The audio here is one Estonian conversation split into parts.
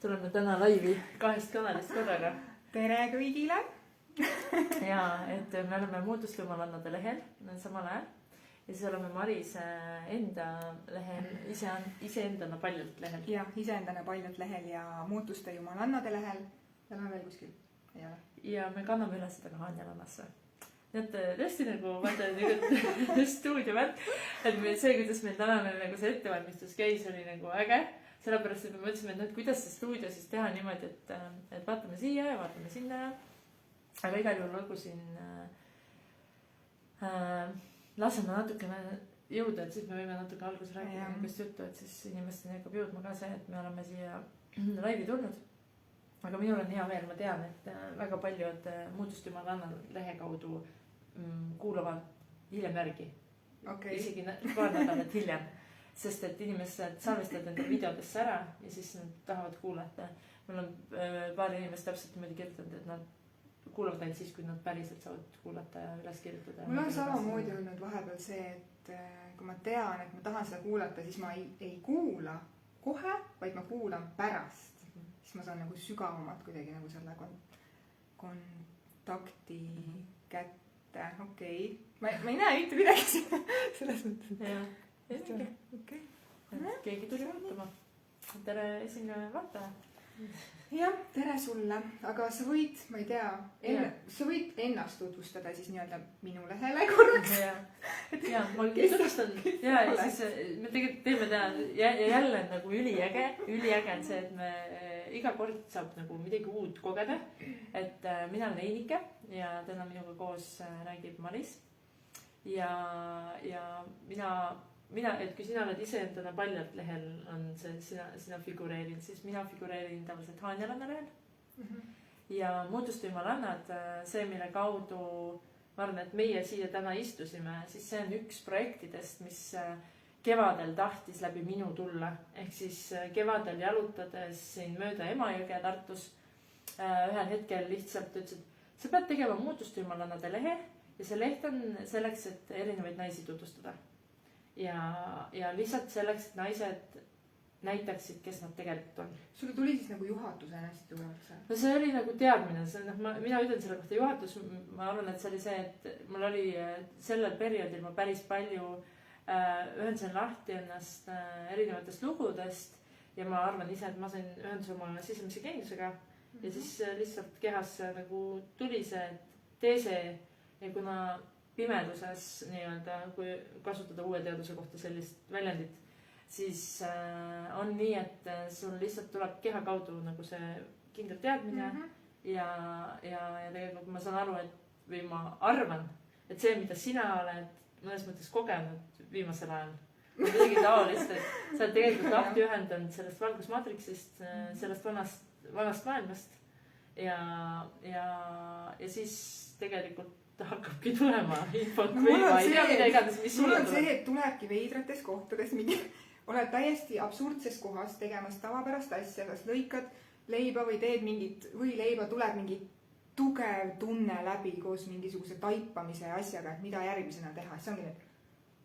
tuleme täna laivi 2 kanalist korraga. Tere kõigile! Ja, et me oleme Muutusjumalannade lehel samal ajal. Ja siis oleme Marise enda lehel, iseendana paljalt lehel. Ja, iseendana paljalt lehel ja Muutuste Jumalannade lehel. Ja olen veel kuskil, ei ole. Ja me kanname üle seda ka Haanjalannasse. Nii et tõesti nagu vaata nüüd stuudio värk, et see, kuidas meil tänane nagu see ettevalmistus käis, oli nagu äge. Sellepärast, et me mõtlesime, et kuidas see stuudio siis teha niimoodi, et vaatame siia ja vaatame sinna. Aga igal juhul olgu siin laseme natukene jõuda, et siis me võime natuke alguses rääkida niisugust juttu, et siis inimesteni hakkab jõudma ka see, et me oleme siia laivi tulnud. Aga minul on hea veel, ma tean, et väga paljud Muutuste Jumalannade lehe kaudu kuulavad hiljem järgi. Isegi paar nädalat hiljem. Sest et inimesed salvestavad enda videodesse ära ja siis nad tahavad kuulata. Meil on paar inimest täpselt niimoodi kirjutanud, et nad kuulavad ainult siis, kui nad päriselt saavad kuulata ja üles kirjutada. Mul on samamoodi olnud vahepeal see, et kui ma tean, et ma tahan seda kuulata, siis ma ei kuula kohe, vaid ma kuulan pärast. Siis ma saan nagu sügavamalt kuidagi nagu selle kontakti kätte. Okei. Ma ei näe mitte midagi selles mõttes. Jah. Okay. Keegi tuli vaatama. Tere esineja vaataja. Jah, tere sulle. Aga sa võid, ma ei tea, sa võid ennast tutvustada siis nii-öelda minu lehele korraks. Ja, ma tutvustan. Ja siis me tegelikult teeme täna jälle nagu üliäge on see, et me iga kord saab nagu midagi uut kogeda. Et mina olen Einike ja täna minuga koos räägib Maris. Ja mina, et kui sina oled iseendana paljalt lehel on see, sina figureerid, siis mina figureerin tavaliselt Haanjalanna lehel. Ja Muutuste Jumalannad, see, mille kaudu ma arvan, et meie siia täna istusime, siis see on üks projektidest, mis kevadel tahtis läbi minu tulla. Ehk siis kevadel jalutades siin mööda Emajõge Tartus ühel hetkel lihtsalt ütles, et sa pead tegema Muutuste Jumalannade lehe ja see leht on selleks, et erinevaid naisi tutvustada. Ja lihtsalt selleks, et naised näitaksid, kes nad tegelikult on. Sulle tuli siis nagu juhatuse hästi tugevalt see? No see oli nagu teadmine. Mina ütlen selle kohta juhatus. Ma arvan, et see oli see, et mul oli sellel perioodil ma päris palju ühendasin lahti ennast erinevatest lugudest ja ma arvan ise, et ma sain ühenduse oma sisemise geeniusega ja siis lihtsalt kehas nagu tuli see teese ja kuna pimeduses nii-öelda, kui kasutada uue teaduse kohta sellist väljendit, siis on nii, et sul lihtsalt tuleb keha kaudu nagu see kindel teadmine ja tegelikult ma saan aru, või ma arvan, et see, mida sina oled mõnes mõttes kogenud viimasel ajal, on midagi taolist, et sa oled tegelikult lahti ühendanud sellest valgusmatriksist, sellest vanast maailmast ja siis tegelikult hakkabki tulema infot või ma ei tea mida iganes, mis sulle tuleb. Mul on see, et tulebki veidrates kohtades mingi, oled täiesti absurdses kohas tegemas tavapärast asja, kas lõikad leiba või teed mingit või leiba, tuleb mingi tugev tunne läbi koos mingisuguse taipamise asjaga, et mida järgmisena teha. See ongi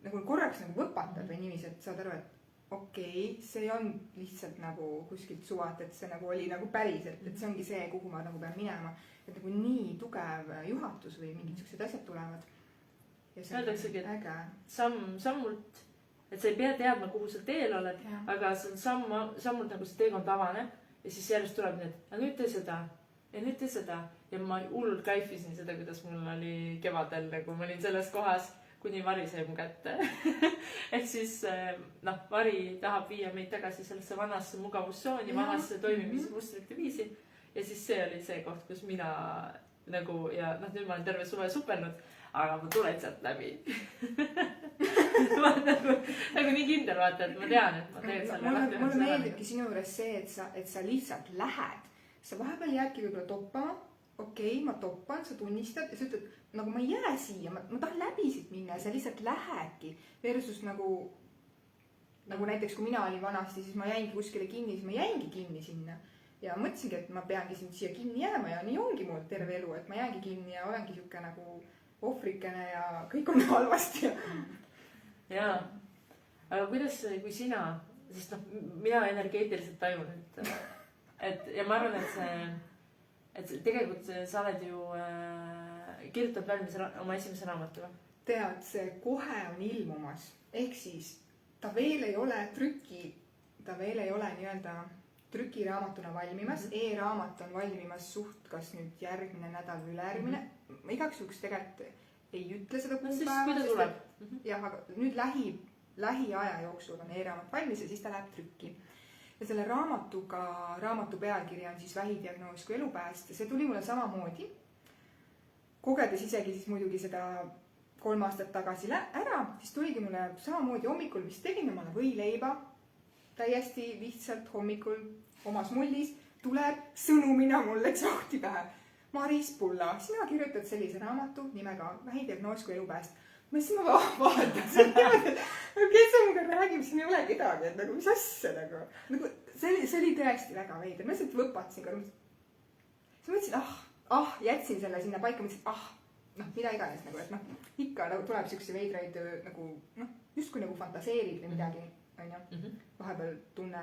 nagu korraks nagu võpatad või niivis, et saad aru, et okei, see ei on lihtsalt nagu kuskilt suvat, et see nagu oli nagu päriselt, et see ongi see, kuhu ma nagu pean minema. Et nagu nii tugev juhatus või mingid sellised asjad tulevad. Öeldaksegi, et sammult, et sa ei pea teadma, kuhu sa teel oled, aga sammult nagu see teekond avaneb ja siis järjest tuleb need, aga nüüd tee seda ja nüüd tee seda. Ja ma hullult kaifisin seda, kuidas mul oli kevadel, nagu ma olin selles kohas, kuni Vari sai mu kätte. Ehk siis, Vari tahab viia meid tagasi sellesse vanasse mugavustsooni, vanasse toimimismustrite viisi. Ja siis see oli see koht, kus mina nagu, ja nüüd ma olen terve suve supelnud, aga ma tulen sealt läbi. Ma nagu nii kindel vaata, et ma tean, et ma teen selle lahti. Mulle meeldibki sinu juures see, et sa lihtsalt lähed. Sa vahepeal jäädki võib-olla toppama. Okei, ma toppan, sa tunnistad ja sa ütled, nagu ma ei jää siia, ma tahan läbi siit minna ja sa lihtsalt lähedki. Versus nagu näiteks, kui mina olin vanasti, siis ma jäingi kuskile kinni, siis ma jäingi kinni sinna. Ja mõtlesingi, et ma peangi siin siia kinni jääma ja nii ongi mul terve elu, et ma jäängi kinni ja olengi siuke nagu ohvrikene ja kõik on halvasti. Jaa, aga kuidas, kui sina, sest mina energeetiliselt tajun, ja ma arvan, et tegelikult sa oled ju kirjutanud valmis oma esimese raamatu. Tead, see kohe on ilmumas. Ehk siis ta veel ei ole nii-öelda trükiraamatuna valmimas. E-raamat on valmimas suht kas nüüd järgmine nädal või ülejärgmine. Ma igaks juhuks tegelikult ei ütle seda kuupäeva. Jah, aga nüüd lähiaja jooksul on e-raamat valmis ja siis ta läheb trükki. Ja selle raamatu pealkiri on siis Vähidiagnoos kui elupääst ja see tuli mulle samamoodi. Kogedes isegi siis muidugi seda 3 aastat tagasi ära, siis tuligi mulle samamoodi hommikul, mis tegin omale võileiba, täiesti lihtsalt hommikul omas mullis, tuleb sõnumina mulle tsohti pähe. Maris Pulla, sina kirjutad sellise raamatu nimega Vähidiagnoos kui elupääst. Ma vaatasin, kes on muga räägib, siin ei ole kedagi, et nagu mis asja nagu. See oli tõesti väga veider, ma lihtsalt võpatasin ka. Siis mõtlesin, jätsin selle sinna paika, mõtlesin, mida iganes nagu, et ikka nagu tuleb siukse veidraid nagu, justkui nagu fantaseerib või midagi, on ju, vahepeal tunne.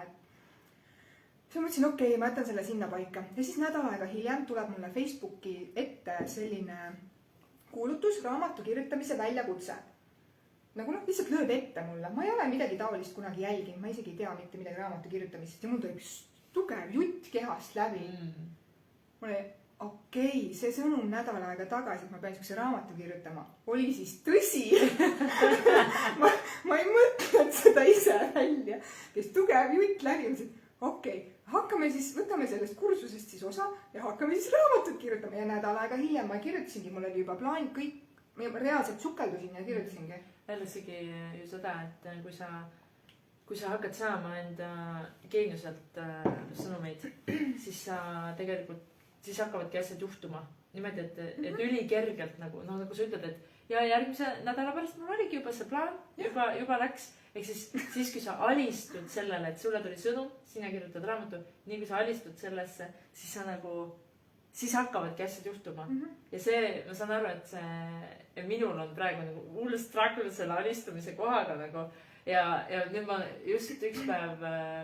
Siis mõtlesin, okei, ma jätan selle sinna paika. Ja siis nädal aega hiljem tuleb mulle Facebooki ette selline kuulutus, raamatu kirjutamise väljakutse. Nagu lihtsalt lööb ette mulle. Ma ei ole midagi taolist kunagi jälginud. Ma isegi ei tea mitte midagi raamatu kirjutamisest. Ja mul tuli üks tugev jutt kehast läbi. Mul oli, okei, see sõnum nädal aega tagasi, et ma pean siukse raamatu kirjutama. Oli siis tõsi. ma ei mõtlenud seda ise välja. Kes tugev jutt läbi. Okei, võtame sellest kursusest siis osa ja hakkame siis raamatut kirjutama. Ja nädal aega hiljem ma kirjutasingi, mul oli juba plaan kõik, ma reaalselt sukeldusin ja kirjutasingi. Öeldasigi ju seda, et kui sa hakkad saama enda geeniuselt sõnumeid, siis sa tegelikult, siis hakkavadki asjad juhtuma. Niimoodi, et ülikergelt nagu sa ütled, et ja järgmise nädala pärast mul oligi juba see plaan, juba läks. Ehk siis kui sa alistud sellele, et sulle tuli sõnum, sina kirjutad raamatu, nii kui sa alistud sellesse, siis hakkavadki asjad juhtuma. Ja see, ma saan aru, et minul on praegu nagu hull struggle selle alistumise kohaga nagu. Ja nüüd ma just üks päev,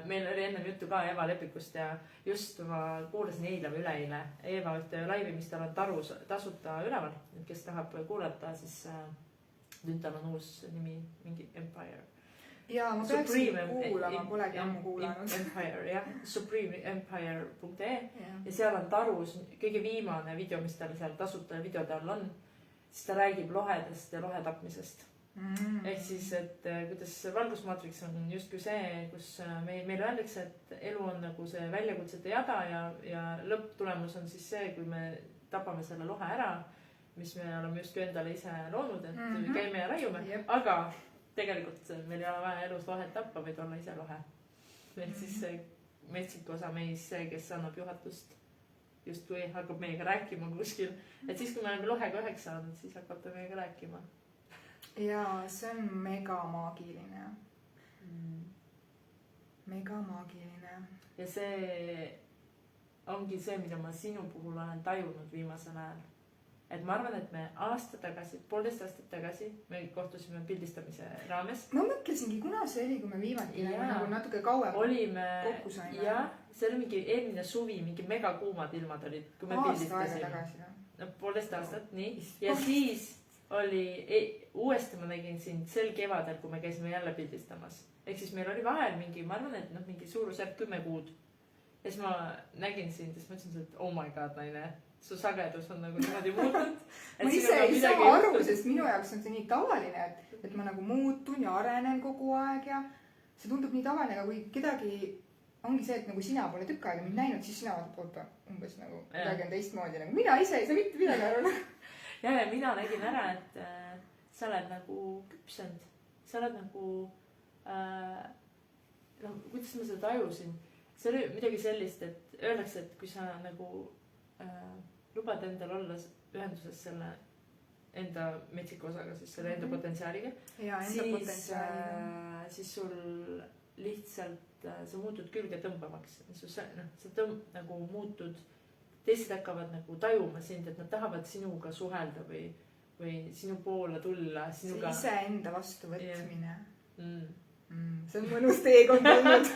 meil oli ennem juttu ka Eva Lepikust ja just ma kuulasin eile või üleeile Eva ühte laivi, mis tal on tasuta üleval. Kes tahab kuulata, siis nüüd tal on uus nimi, mingi Empire. Ja ma peaksin kuulama, polegi ammu kuulanud. Empire, jah. Supremeempire.ee ja seal on Tarus kõige viimane video, mis tal seal tasuta videode all on. Siis ta räägib lohedest ja lohetapmisest. Ehk siis, et kuidas valgusmaatriks on justkui see, kus meile öeldakse, et elu on nagu see väljakutsete jada ja lõpptulemus on siis see, kui me tapame selle lohe ära, mis me oleme justkui endale ise loonud, et käime ja raiume, aga tegelikult meil ei ole vaja elus lohet tappa, vaid olla ise lohe. Ehk siis see metsik osa meis, see, kes annab juhatust, justkui hakkab meiega rääkima kuskil. Et siis, kui me oleme lohega üheks saanud, siis hakkab ta meiega rääkima. Ja see on mega maagiline. Mega maagiline. Ja see ongi see, mida ma sinu puhul olen tajunud viimasel ajal. Et ma arvan, et me aasta tagasi, 1,5 aastat tagasi, me kohtusime pildistamise raames. Ma mõtlesingi, kuna see oli, kui me viimati nagu natuke kauem kokku saime. Ja see oli mingi eelmine suvi, mingi mega kuumad ilmad olid, kui me pildistasime. Tagasi, 1,5 aastat, nii. Ja siis oli, uuesti ma nägin sind sel kevadel, kui me käisime jälle pildistamas. Ehk siis meil oli vahel mingi, ma arvan, et mingi suurusjärk 10 kuud. Ja siis ma nägin sind ja siis mõtlesin, et oh my god, naine. Su sagedus on nagu niimoodi muutunud. Ma ise ei saa aru, sest minu jaoks on see nii tavaline, et ma nagu muutun ja arenen kogu aeg ja see tundub nii tavaline, aga kui kedagi ongi see, et nagu sina pole tükk aega mind näinud, siis sina vaata umbes nagu midagi on teistmoodi. Nagu mina ise ei saa mitte midagi aru. Ja mina nägin ära, et sa oled nagu küpsend. Sa oled nagu, kuidas ma seda tajusin? See oli midagi sellist, et öeldakse, et kui sa nagu lubad endal olla ühenduses selle enda metsiku osaga, siis selle enda potentsiaaliga, siis sul lihtsalt sa muutud külge tõmbavaks. Sa nagu muutud, teised hakkavad nagu tajuma sind, et nad tahavad sinuga suhelda või sinu poole tulla. See ise enda vastu võtmine. See on mõnus teekond olnud.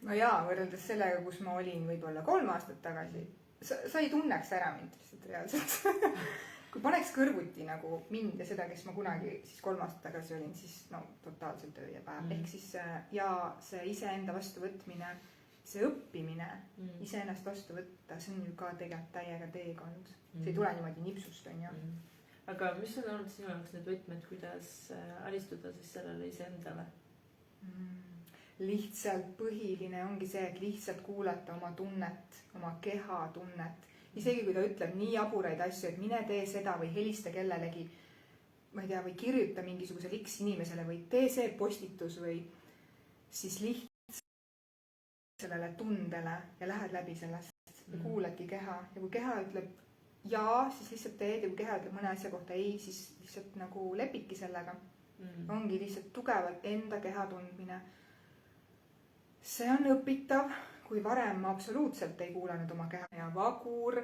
no jaa, võrreldes sellega, kus ma olin võib-olla 3 aastat tagasi, sa ei tunneks ära mind lihtsalt reaalselt. Kui paneks kõrvuti nagu mind ja seda, kes ma kunagi siis 3 aastat tagasi olin, siis no totaalselt öö ja päev. Ehk siis ja see iseenda vastuvõtmine, see õppimine, iseennast vastu võtta, see on ju ka tegelikult täiega teekond. See ei tule niimoodi nipsust, on ju. Aga mis on olnud sinu jaoks need võtmed, kuidas alistuda siis sellele iseendale? Lihtsalt põhiline ongi see, et lihtsalt kuulata oma tunnet, oma keha tunnet. Isegi kui ta ütleb nii jaburaid asju, et mine tee seda või helista kellelegi, ma ei tea, või kirjuta mingisugusele X inimesele või tee see postitus või siis lihtsalt sellele tundele ja lähed läbi sellest ja kuuladki keha. Ja kui keha ütleb jaa, siis lihtsalt teed ja kui keha ütleb mõne asja kohta ei, siis lihtsalt nagu lepidki sellega. Ongi lihtsalt tugevalt enda keha tundmine. See on õpitav, kui varem ma absoluutselt ei kuulanud oma keha ja vagur,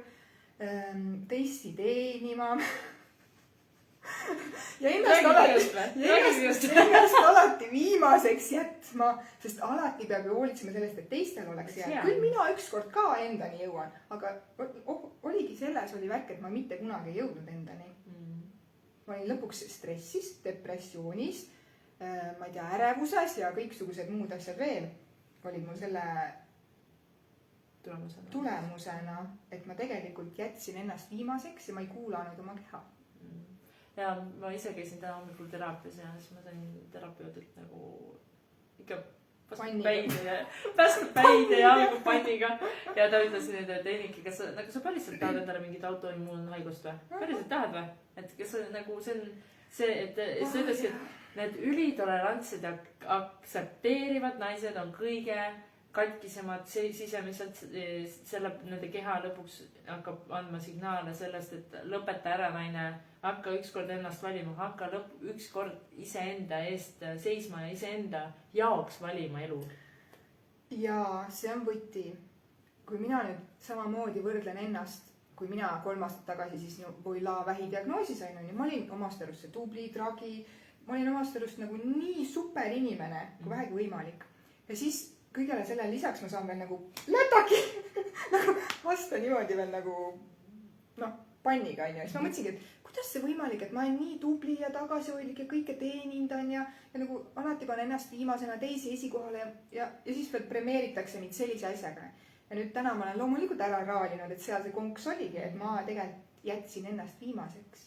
teisi teenima ja ennast alati viimaseks jätma, sest alati peab ju hoolitsema sellest, et teistel oleks hea. Küll mina ükskord ka endani jõuan, aga oligi selles oli värk, et ma mitte kunagi ei jõudnud endani. Ma olin lõpuks stressis, depressioonis, ma ei tea, ärevuses ja kõiksugused muud asjad veel olid mul selle tulemusena, et ma tegelikult jätsin ennast viimaseks ja ma ei kuulanud oma keha. Ja ma ise käisin täna hommikul teraapias ja siis ma sain terapeutilt nagu ikka päästab päide ja jalgu panniga ja ta ütles nüüd, et Einiki, kas sa päriselt tahad endale mingit autoimmuunhaigust või? Päriselt tahad või? Et kas nagu see on see, et sa ütleski, et need ülitolerantsed ja aktsepteerivad naised on kõige katkisemad sisemiselt, nende keha lõpuks hakkab andma signaale sellest, et lõpeta ära naine, hakka ükskord ennast valima, hakka ükskord iseenda eest seisma ja iseenda jaoks valima elu. Ja see on võti. Kui mina nüüd samamoodi võrdlen ennast, kui mina 3 aastat tagasi siis Boila vähidiagnoosi sain, ma olin omast arust see tubli tragi, ma olin omast arust nagu nii super inimene, kui vähegi võimalik. Ja siis kõigele selle lisaks ma saan veel nagu lätaki nagu vasta niimoodi veel nagu panniga on ju. Siis ma mõtlesingi, et kuidas see võimalik, et ma olen nii tubli ja tagasihoidlik ja kõike teenindan ja nagu alati panen ennast viimasena teisi esikohale ja siis veel premeeritakse mind sellise asjaga. Ja nüüd täna ma olen loomulikult ära raalinud, et seal see konks oligi, et ma tegelikult jätsin ennast viimaseks.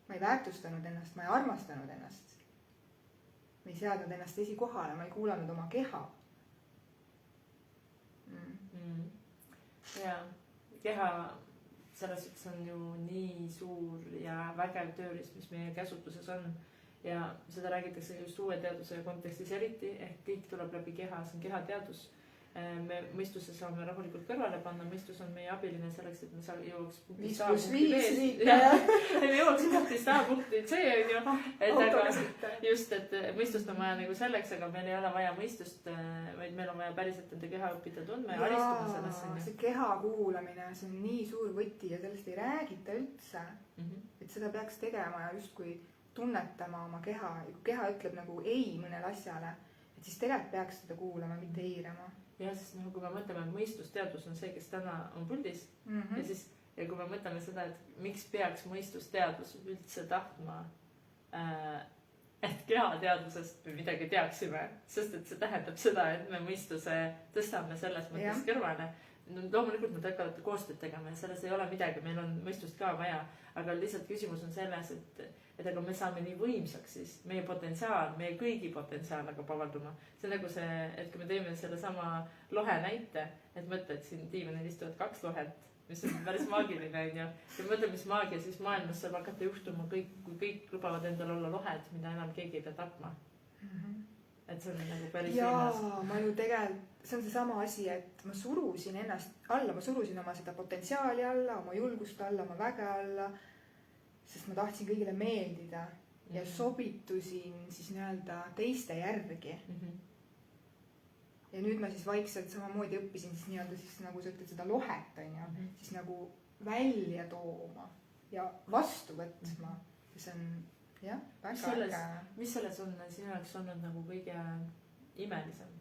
Ma ei väärtustanud ennast, ma ei armastanud ennast. Ma ei seadnud ennast esikohale, ma ei kuulanud oma keha. Ja keha selles suhtes on ju nii suur ja vägev tööriist, mis meie käsutuses on. Ja seda räägitakse just uue teaduse kontekstis eriti, ehk kõik tuleb läbi keha, see on kehateadus. Me mõistuse saame rahulikult kõrvale panna, mõistus on meie abiline selleks, et me jõuaks punktist A punkti C on ju, et aga just, et mõistust on vaja nagu selleks, aga meil ei ole vaja mõistust, vaid meil on vaja päriselt enda keha õppida tundma ja alistuma sellesse. See keha kuulamine, see on nii suur võti ja sellest ei räägita üldse, et seda peaks tegema ja just kui tunnetama oma keha ja kui keha ütleb nagu ei mõnele asjale, et siis tegelikult peaks seda kuulama, mitte eirama. Ja siis kui me mõtleme, et mõistusteadus on see, kes täna on puldis ja kui me mõtleme seda, et miks peaks mõistusteadus üldse tahtma, et kehateadusest me midagi teaksime, sest et see tähendab seda, et me mõistuse tõstame selles mõttes kõrvale. Loomulikult me hakkavad koostööd tegema ja selles ei ole midagi, meil on mõistust ka vaja, aga lihtsalt küsimus on selles, et aga me saame nii võimsaks siis, meie potentsiaal, meie kõigi potentsiaal hakkab avalduma. See on nagu see, et kui me teeme selle sama lohe näite, et mõtle, et siin diivanil istuvad 2 lohet, mis on päris maagiline on ju. Ja mõtle, mis maagia siis maailmas saab hakata juhtuma, kui kõik lubavad endal olla lohed, mida enam keegi ei pea tapma. Et see on nagu päris võimas. Ma ju tegelikult, see on see sama asi, et ma surusin ennast alla, ma surusin oma seda potentsiaali alla, oma julgust alla, oma väge alla, sest ma tahtsin kõigile meeldida ja sobitusin siis nii-öelda teiste järgi. Ja nüüd ma siis vaikselt samamoodi õppisin siis nii-öelda siis nagu sa ütled seda lohet on ju, siis nagu välja tooma ja vastu võtma. See on jah, väga äge. Mis selles on sinu jaoks olnud nagu kõige imelisem?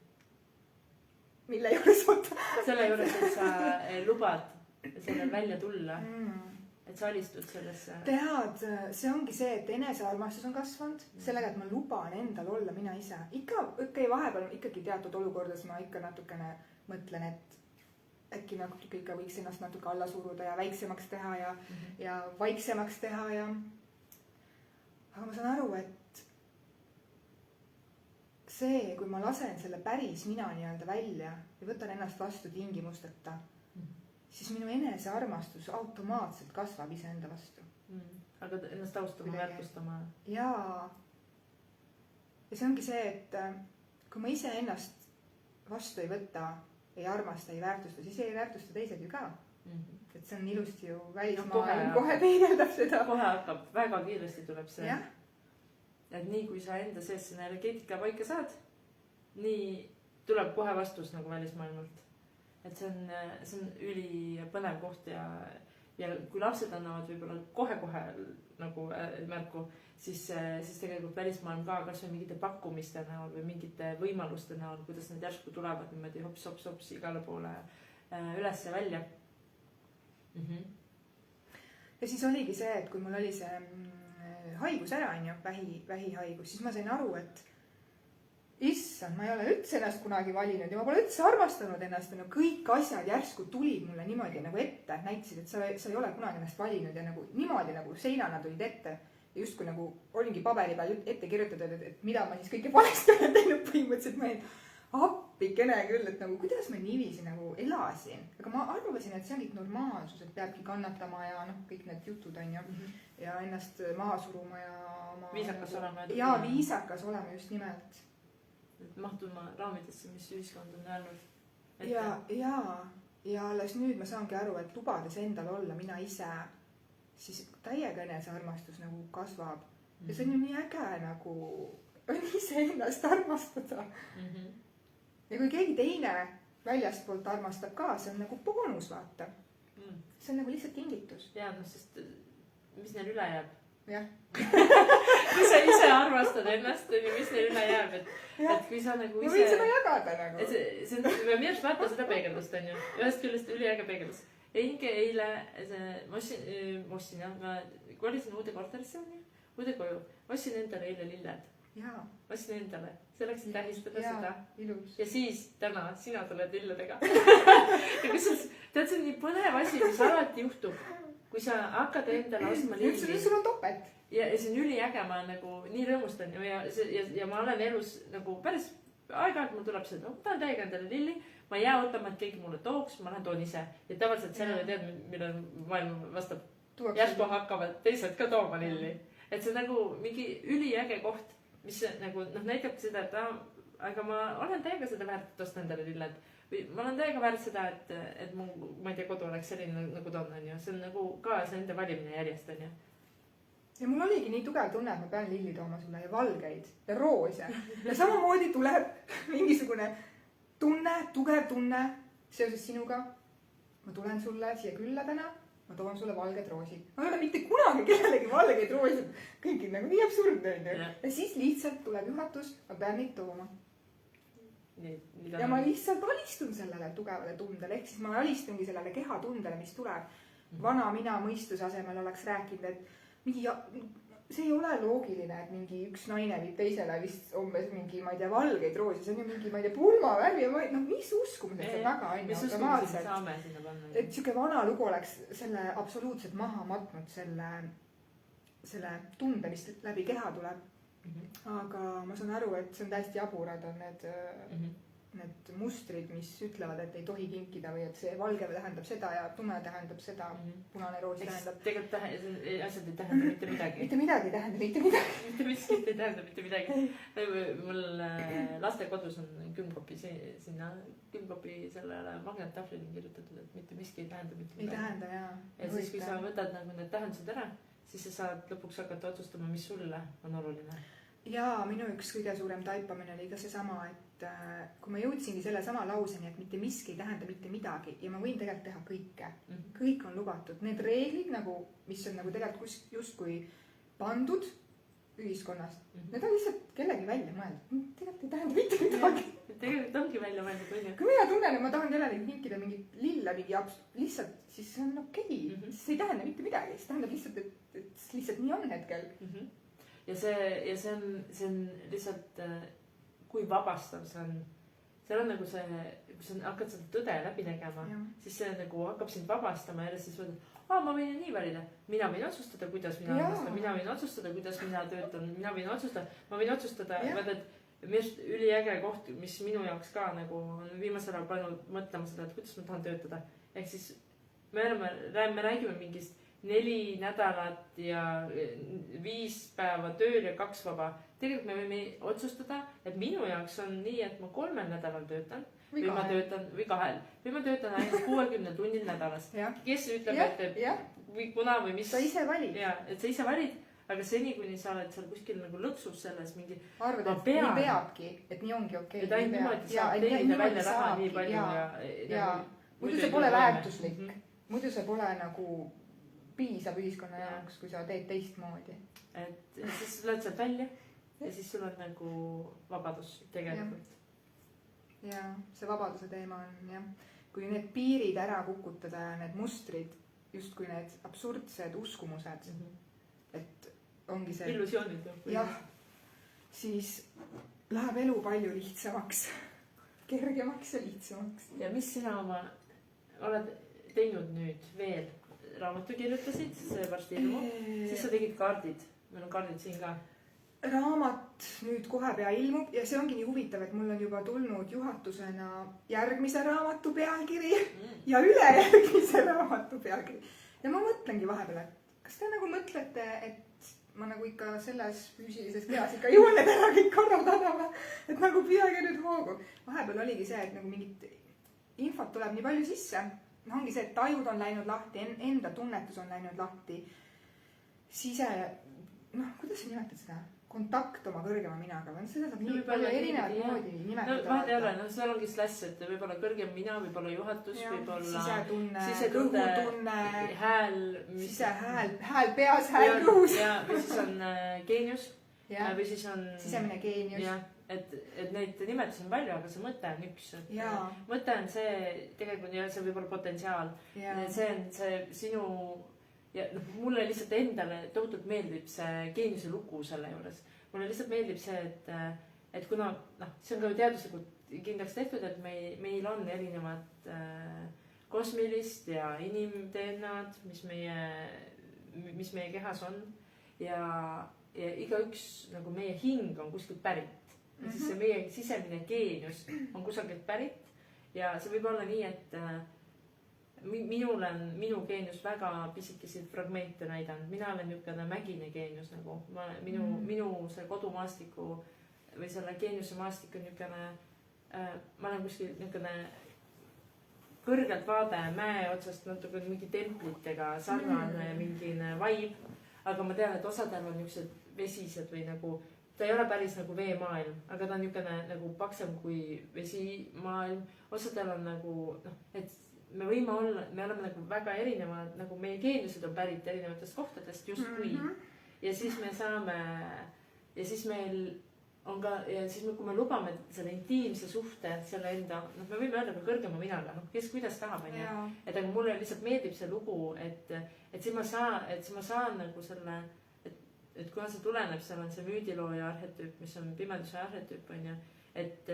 mille juures oota. selle juures, et sa lubad sellel välja tulla. Et sa alistud sellesse. Tead, see ongi see, et enesearmastus on kasvanud sellega, et ma luban endal olla mina ise. Ikka, vahepeal ikkagi teatud olukordades ma ikka natukene mõtlen, et äkki natuke ikka võiks ennast natuke alla suruda ja väiksemaks teha ja vaiksemaks teha ja aga ma saan aru, et see, kui ma lasen selle päris mina nii-öelda välja ja võtan ennast vastu tingimusteta, siis minu enesearmastus automaatselt kasvab iseenda vastu. Aga ennast austama, väärtustama. Jaa. Ja see ongi see, et kui ma ise ennast vastu ei võta, ei armasta, ei väärtusta, siis ei väärtusta teised ju ka. Et see on ilusti ju välismaailm kohe peegeldab seda. Kohe hakkab, väga kiiresti tuleb see. Et nii kui sa enda sees selle energeetika paika saad, nii tuleb kohe vastus nagu välismaailmalt. Et see on üli põnev koht ja kui lapsed annavad võib-olla kohe nagu märku, siis tegelikult välismaailm ka kas või mingite pakkumiste näol või mingite võimaluste näol, kuidas need järsku tulevad niimoodi hops igale poole üles ja välja. Ja siis oligi see, et kui mul oli see haigus ära, vähihaigus, siis ma sain aru, et issand, ma ei ole üldse ennast kunagi valinud ja ma pole üldse armastanud ennast. No kõik asjad järsku tulid mulle niimoodi nagu ette, näitasid, et sa ei ole kunagi ennast valinud ja nagu niimoodi nagu seinana tulid ette. Ja just kui nagu olingi paberi peal ette kirjutatud, et mida ma siis kõike valesti olen teinud põhimõtteliselt. Ma olin appikene küll, et nagu kuidas ma niiviisi nagu elasin. Aga ma arvasin, et see on kõik normaalsus, et peabki kannatama ja kõik need jutud on ja ennast maha suruma ja viisakas olema. Ja viisakas olema just nimelt. Mahtuma raamidesse, mis ühiskond on öelnud. Ja alles nüüd ma saangi aru, et lubades endal olla mina ise, siis täiega enesearmastus nagu kasvab. Ja see on ju nii äge nagu ise ennast armastada. Ja kui keegi teine väljastpoolt armastab ka, see on nagu boonus, vaata. See on nagu lihtsalt kingitus. Ja, sest mis neil üle jääb? Jah. Kui sa ise armastad ennast, mis neil üle jääb, et kui sa nagu ise... Ma võin seda jagada nagu. Minu arust vaata seda peegeldust, on ju. Ühest küljest üliäge peegeldus. Inge eile, ma ostsin, ma kolisin uude korterisse, uude koju. Ma ostsin endale eile lilled. Ma ostsin endale. Selleks tähistada seda. Ilus. Ja siis täna sina tuled lilledega. Ja kusjuures, tead, see on nii põnev asi, mis alati juhtub. Kui sa hakkad endale ostma lilli. Sul on topet. Ja see on üliäge, ma nagu nii rõõmustan ja ma olen elus nagu päris aeg-aeg mul tuleb see, ma tahan täiega endale lilli, ma ei jää ootama, et keegi mulle tooks, ma lähen toon ise. Ja tavaliselt sellele tead, millel maailm vastab, järsku hakkavad teised ka tooma lilli. Et see on nagu mingi üliäge koht, mis nagu näitab seda, et aga ma olen täiega seda väärt, et osta endale lilled. Ma olen täiega väärt seda, et mu, ma ei tea, kodu oleks selline nagu ta on, see on nagu ka see enda valimine järjest, on ju. Ja mul oligi nii tugev tunne, et ma pean lilli tooma sulle ja valgeid ja roose. Ja samamoodi tuleb mingisugune tunne, tugev tunne seoses sinuga. Ma tulen sulle siia külla täna, ma toon sulle valged roosid. Ma ei ole mitte kunagi kellelegi valgeid roosid. Kõik on nagu nii absurdne. Ja siis lihtsalt tuleb juhatus, ma pean neid tooma. Ja ma lihtsalt alistun sellele tugevale tundele. Ehk siis ma alistungi sellele kehatundele, mis tuleb. Vana mina mõistuse asemel oleks rääkinud, et see ei ole loogiline, et mingi üks naine viib teisele vist umbes mingi, ma ei tea, valgeid roosi. See on ju mingi, ma ei tea, pulmavärvi ja mis uskumised see taga on. Mis uskumised saame sinna panna. Et siuke vana lugu oleks selle absoluutselt maha matnud selle tunde, mis läbi keha tuleb. Aga ma saan aru, et see on täiesti jaburad on need mustrid, mis ütlevad, et ei tohi kinkida või et see valge tähendab seda ja tume tähendab seda, punane roos tähendab. Tegelikult asjad ei tähenda mitte midagi. Mitte midagi ei tähenda mitte midagi. Mitte miskit ei tähenda mitte midagi. Mul laste kodus on külmkopi sinna, külmkopi sellele magnettahvlile kirjutatud, et mitte miski ei tähenda mitte midagi. Ei tähenda, jaa. Ja siis, kui sa võtad nagu need tähendused ära, siis sa saad lõpuks hakata otsustama, mis sulle on oluline. Jaa, minu üks kõige suurem taipamine oli ka seesama, et kui ma jõudsingi selle sama lauseni, et mitte miski ei tähenda mitte midagi ja ma võin tegelikult teha kõike. Kõik on lubatud. Need reeglid, mis on nagu tegelikult justkui pandud, ühiskonnast. Need on lihtsalt kellegi välja mõeldud. Tegelikult ei tähenda mitte midagi. Tegelikult ongi välja mõeldud, on ju. Kui mina tunnen, et ma tahan kellelegi kinkida mingit lilla, lihtsalt, siis see on okei. Siis ei tähenda mitte midagi. See tähendab lihtsalt, et lihtsalt nii on hetkel. Ja see on lihtsalt, kui vabastav see on. Seal on nagu see, kui sa hakkad seda tõde läbi nägema, siis see nagu hakkab sind vabastama ja siis võid, ma võin nii valida. Mina võin otsustada, kuidas mina armastan. Mina võin otsustada, kuidas mina töötan. Mina võin otsustada. Ma võin otsustada, et minu üliäge koht, mis minu jaoks ka nagu on viimasel ajal pannud mõtlema seda, et kuidas ma tahan töötada. Ehk siis me räägime mingist 4 nädalat ja 5 päeva tööl ja 2 vaba. Tegelikult me võime otsustada, et minu jaoks on nii, et ma 3 nädalal töötan või 2. Või ma töötan ainult 60 tunnil nädalas. Kes ütleb, et või kuna või mis. Sa ise valid. Et sa ise valid, aga seni, kuni sa oled seal kuskil nagu lõksus selles mingi. Arvad, et nii peabki, et nii ongi okei. Et ainult niimoodi saab teenida välja raha nii palju. Ja muidu see pole väärtuslik. Muidu see pole nagu piisav ühiskonna jaoks, kui sa teed teistmoodi. Et siis lähed sealt välja ja siis sul on nagu vabadus tegelikult. Ja see vabaduse teema on jah. Kui need piirid ära kukutada ja need mustrid, just kui need absurdsed uskumused, et ongi see. Illusioonid. Jah, siis läheb elu palju lihtsamaks. Kergemaks ja lihtsamaks. Ja mis sina oma oled teinud nüüd veel? Raamatu kirjutasid, see varsti ilmub. Siis sa tegid kaardid. Meil on kaardid siin ka. Raamat nüüd kohe pea ilmub ja see ongi nii huvitav, et mul on juba tulnud juhatusena järgmise raamatu pealkiri ja ülejärgmise raamatu pealkiri. Ja ma mõtlengi vahepeal, et kas te nagu mõtlete, et ma nagu ikka selles füüsilises kehas ikka jõuan need ära kõik korraldada, et nagu pidage nüüd hoogu. Vahepeal oligi see, et nagu mingit infot tuleb nii palju sisse. Ongi see, et tajud on läinud lahti, enda tunnetus on läinud lahti. Kuidas sa nimetad seda? Kontakt oma kõrgema minaga. Seda saab nii palju erinevad moodi nimetada. Vahet ei ole, seal ongi slass, et võib-olla kõrgem mina, võib-olla juhatus, võib-olla sisetunne, kõhutunne, hääl, hääl peas, hääl kõhus. Või siis on geenius. Või siis on sisemine geenius. Et neid nimetusi on palju, aga see mõte on üks. Mõte on see, tegelikult see võib olla potentsiaal. See on see sinu, ja mulle lihtsalt endale tohutult meeldib see geeniuse lugu selle juures. Mulle lihtsalt meeldib see, et kuna, see on ka teaduslikult kindlaks tehtud, et meil on erinevad kosmilist ja inimDNA-d, mis meie kehas on. Ja igaüks, nagu meie hing on kuskilt pärit. Ja siis see meie sisemine geenius on kusagilt pärit ja see võib olla nii, et minul on minu geenius väga pisikesid fragmente näidanud. Mina olen niisugune mägine geenius nagu. Minu see kodumaastiku või selle geeniuse maastik on niisugune, ma olen kuskil niisugune kõrgelt vaade mäe otsast natuke mingi templitega sarnane mingine vibe, aga ma tean, et osadel on niisugused vesised või nagu ta ei ole päris nagu veemaailm, aga ta on niisugune nagu paksem kui vesimaailm. Osadel on nagu, et me võime olla, me oleme nagu väga erinevad, nagu meie geeniused on pärit erinevatest kohtadest justkui. Ja siis me saame, ja siis meil on ka, ja siis kui me lubame selle intiimse suhte, selle enda, me võime öelda ka kõrgema minaga, kes kuidas tahab, et aga mulle lihtsalt meeldib see lugu, et siis ma saan nagu selle, et kuna see tuleneb, seal on see müüdilooja arhetüüp, mis on pimeduse arhetüüp, on ju, et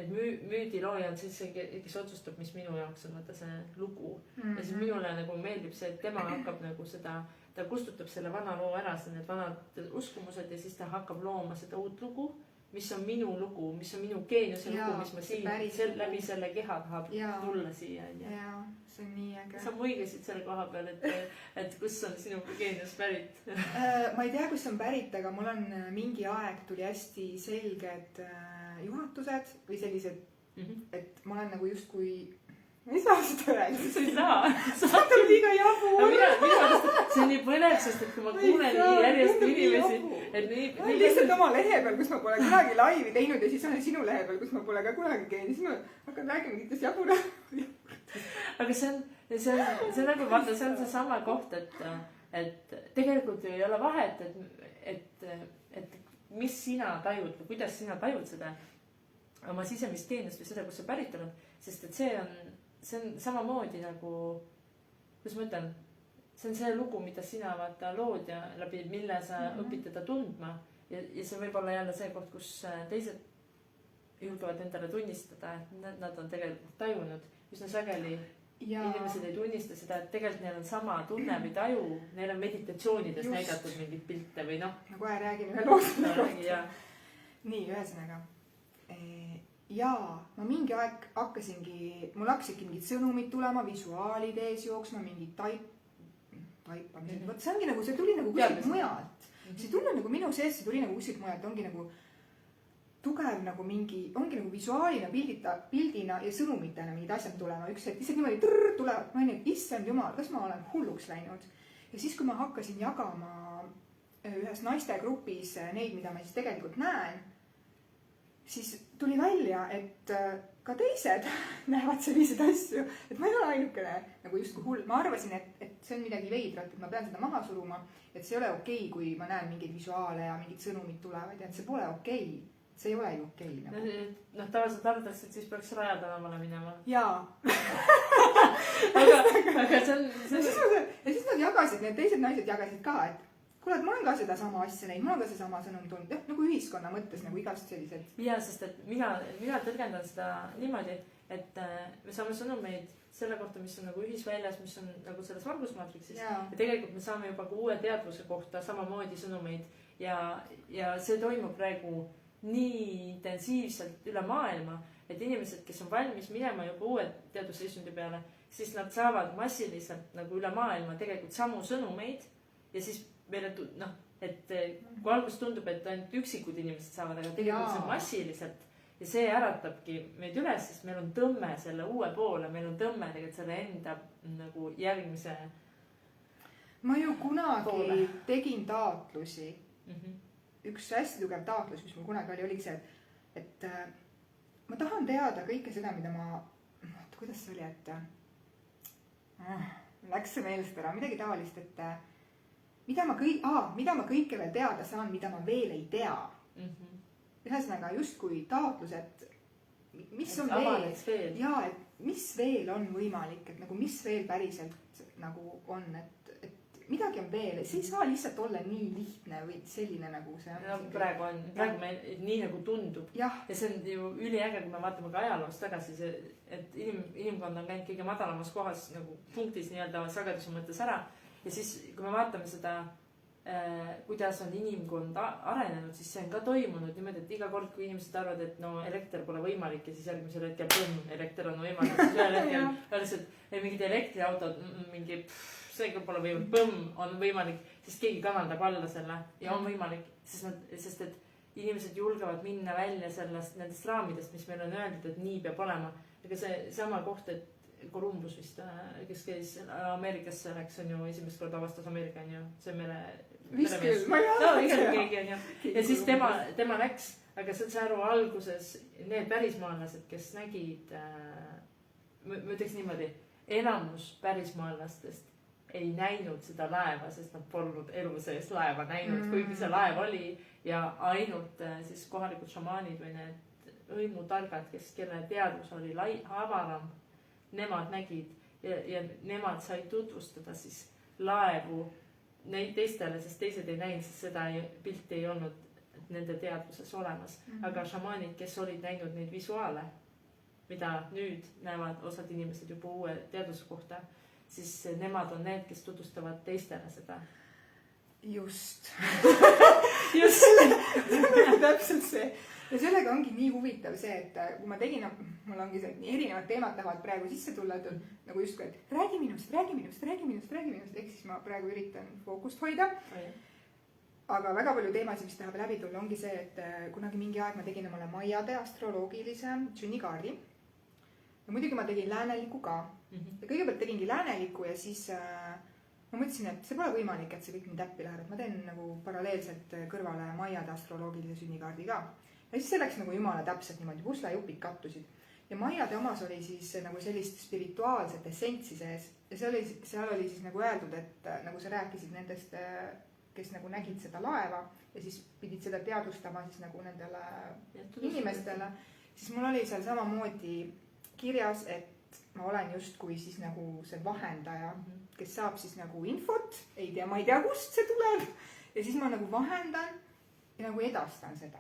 müüdilooja on siis see, kes otsustab, mis minu jaoks on vaata see lugu. Ja siis minule nagu meeldib see, et tema hakkab nagu seda, ta kustutab selle vana loo ära, need vanad uskumused ja siis ta hakkab looma seda uut lugu, mis on minu lugu, mis on minu geeniuse lugu, mis ma siin läbi selle keha tahab tulla siia. Jaa, see on nii äge. Sa muigasid selle koha peal, et kus on sinu geenius pärit? Ma ei tea, kus on pärit, aga mul on mingi aeg tuli hästi selged juhatused või sellised, et ma olen nagu justkui ma ei saa seda öelda. Sa ei saa. See on liiga jabu. See on nii põnev, sest et kui ma kuulen nii järjest inimesi, et nii lihtsalt oma lehe peal, kus ma pole kunagi laivi teinud ja siis olen sinu lehe peal, kus ma pole ka kunagi käinud. Siis ma hakkan rääkima mingitest jabura. Aga see on nagu, vaata, see on see sama koht, et tegelikult ju ei ole vahet, et et mis sina tajud või kuidas sina tajud seda oma sisemist geeniust või seda, kus sa pärit oled, sest et see on samamoodi nagu, kuidas ma ütlen, see on see lugu, mida sina vaata lood ja läbi mille sa õpid teda tundma ja see võib olla jälle see koht, kus teised julgevad endale tunnistada, et nad on tegelikult tajunud üsna sageli. Inimesed ei tunnista seda, et tegelikult neil on sama tunne või taju, neil on meditatsioonides näidatud mingid pilte või noh. No kohe räägin ühe loosuna kohta. Nii, ühesõnaga. Ma mingi aeg mul hakkasidki mingid sõnumid tulema, visuaalid ees jooksma, mingid taipamised. Vot see ongi nagu, see tuli nagu kuskilt mujalt. See tuli nagu minu sees, see tuli nagu kuskilt mujalt, ongi nagu tugev nagu mingi, ongi nagu visuaalina pildina ja sõnumitena mingid asjad tulema. Üks hetk isegi niimoodi tulevad, ma olin, issand jumal, kas ma olen hulluks läinud. Ja siis, kui ma hakkasin jagama ühes naistegrupis neid, mida ma siis tegelikult näen, siis tuli välja, et ka teised näevad selliseid asju, et ma ei ole ainukene nagu justkui hull. Ma arvasin, et see on midagi veidrat, et ma pean seda maha suruma, et see ei ole okei, kui ma näen mingeid visuaale ja mingid sõnumid tulevad ja et see pole okei. See ei ole ju okei. Noh, tavaliselt arvatakse, et siis peaks Raja tänavale minema. Jaa. aga see on... Ja siis nad jagasid, need teised naised jagasid ka, et kuule, et ma olen ka seda sama asja näinud, mul on ka see sama sõnum tulnud. Nagu ühiskonna mõttes nagu igast sellised. Ja, sest et mina tõlgendan seda niimoodi, et me saame sõnumeid selle kohta, mis on nagu ühisväljas, mis on nagu selles valgusmaatriksis. Ja tegelikult me saame juba ka uue teadvuse kohta samamoodi sõnumeid ja see toimub praegu nii intensiivselt üle maailma, et inimesed, kes on valmis minema juba uue teadusseisundi peale, siis nad saavad massiliselt nagu üle maailma tegelikult samu sõnumeid ja siis meile, noh, et kui alguses tundub, et ainult üksikud inimesed saavad, aga tegelikult see massiliselt ja see äratabki meid üles, sest meil on tõmme selle uue poole, meil on tõmme tegelikult selle enda nagu järgmise ma ju kunagi tegin taotlusi. Üks hästi tugev taotlus, mis mul kunagi oligi see, et ma tahan teada kõike seda, mida kuidas see oli, et läks see meelest ära, midagi tavalist, et mida ma kõike veel teada saan, mida ma veel ei tea. Ühesõnaga justkui taotlus, et mis on veel, ja et mis veel on võimalik, et nagu mis veel päriselt nagu on, et midagi on veel, see ei saa lihtsalt olla nii lihtne või selline nagu see on. No, praegu meil nii nagu tundub. Ja see on ju üliäge, kui me vaatame ka ajaloost tagasi, et inimkond on käinud kõige madalamas kohas nagu punktis nii-öelda sageduse mõttes ära. Ja siis, kui me vaatame seda, kuidas on inimkond arenenud, siis see on ka toimunud niimoodi, et iga kord, kui inimesed arvad, et no elekter pole võimalik ja siis järgmisel hetkel elekter on võimalik, siis ühel hetkel öeldes, et mingid elektriautod, mingi seega pole võimalik, on võimalik, sest keegi kanaldab alla selle ja on võimalik, sest et inimesed julgevad minna välja nendest raamidest, mis meil on öeldud, et nii peab olema. Ega see sama koht, et Columbus vist, kes käis Ameerikasse läks, on ju esimest korda avastas Ameerika, on ju, see vist küll, ma ei keegi on ju. Ja siis tema läks, aga see aru alguses need pärismaalased, kes nägid, ma ütleks niimoodi, enamus pärismaalastest ei näinud seda laeva, sest nad polnud elu sees laeva näinud, kuigi see laev oli ja ainult siis kohalikud šamaanid või need hõimutargad, kelle teadvus oli avaram, nemad nägid ja nemad said tutvustada siis laevu neid teistele, sest teised ei näinud, sest seda pilti ei olnud nende teadvuses olemas. Aga šamaanid, kes olid näinud neid visuaale, mida nüüd näevad osad inimesed juba uue teadvuse kohta, siis nemad on need, kes tutvustavad teistele seda. Just. Sellega täpselt see. Ja sellega ongi nii huvitav see, et kui ma tegin, mul ongi see, et erinevad teemad tahavad praegu sisse tulla, nagu justkui, et räägi minust. Ehk siis ma praegu üritan fookust hoida. Aga väga palju teemasid, mis tahab läbi tulla, ongi see, et kunagi mingi aeg ma tegin omale maiade astroloogilise sünnikaardi. Ja muidugi ma tegin lääneliku ka. Ja kõigepealt tegingi lääneliku ja siis ma mõtlesin, et see pole võimalik, et see kõik nii täppi läheb, et ma teen nagu paralleelselt kõrvale maiade astroloogilise sünnikaardi ka. Ja siis see läks nagu jumala täpselt niimoodi, puslajupid kattusid. Ja maiade omas oli siis nagu sellist spirituaalset essentsi sees ja seal oli siis nagu öeldud, et nagu sa rääkisid nendest kes nagu nägid seda laeva ja siis pidid seda teadvustama siis nagu nendele inimestele, siis mul oli seal samamoodi kirjas, et ma olen justkui siis nagu see vahendaja, kes saab siis nagu infot, ma ei tea, kust see tuleb ja siis ma nagu vahendan ja nagu edastan seda.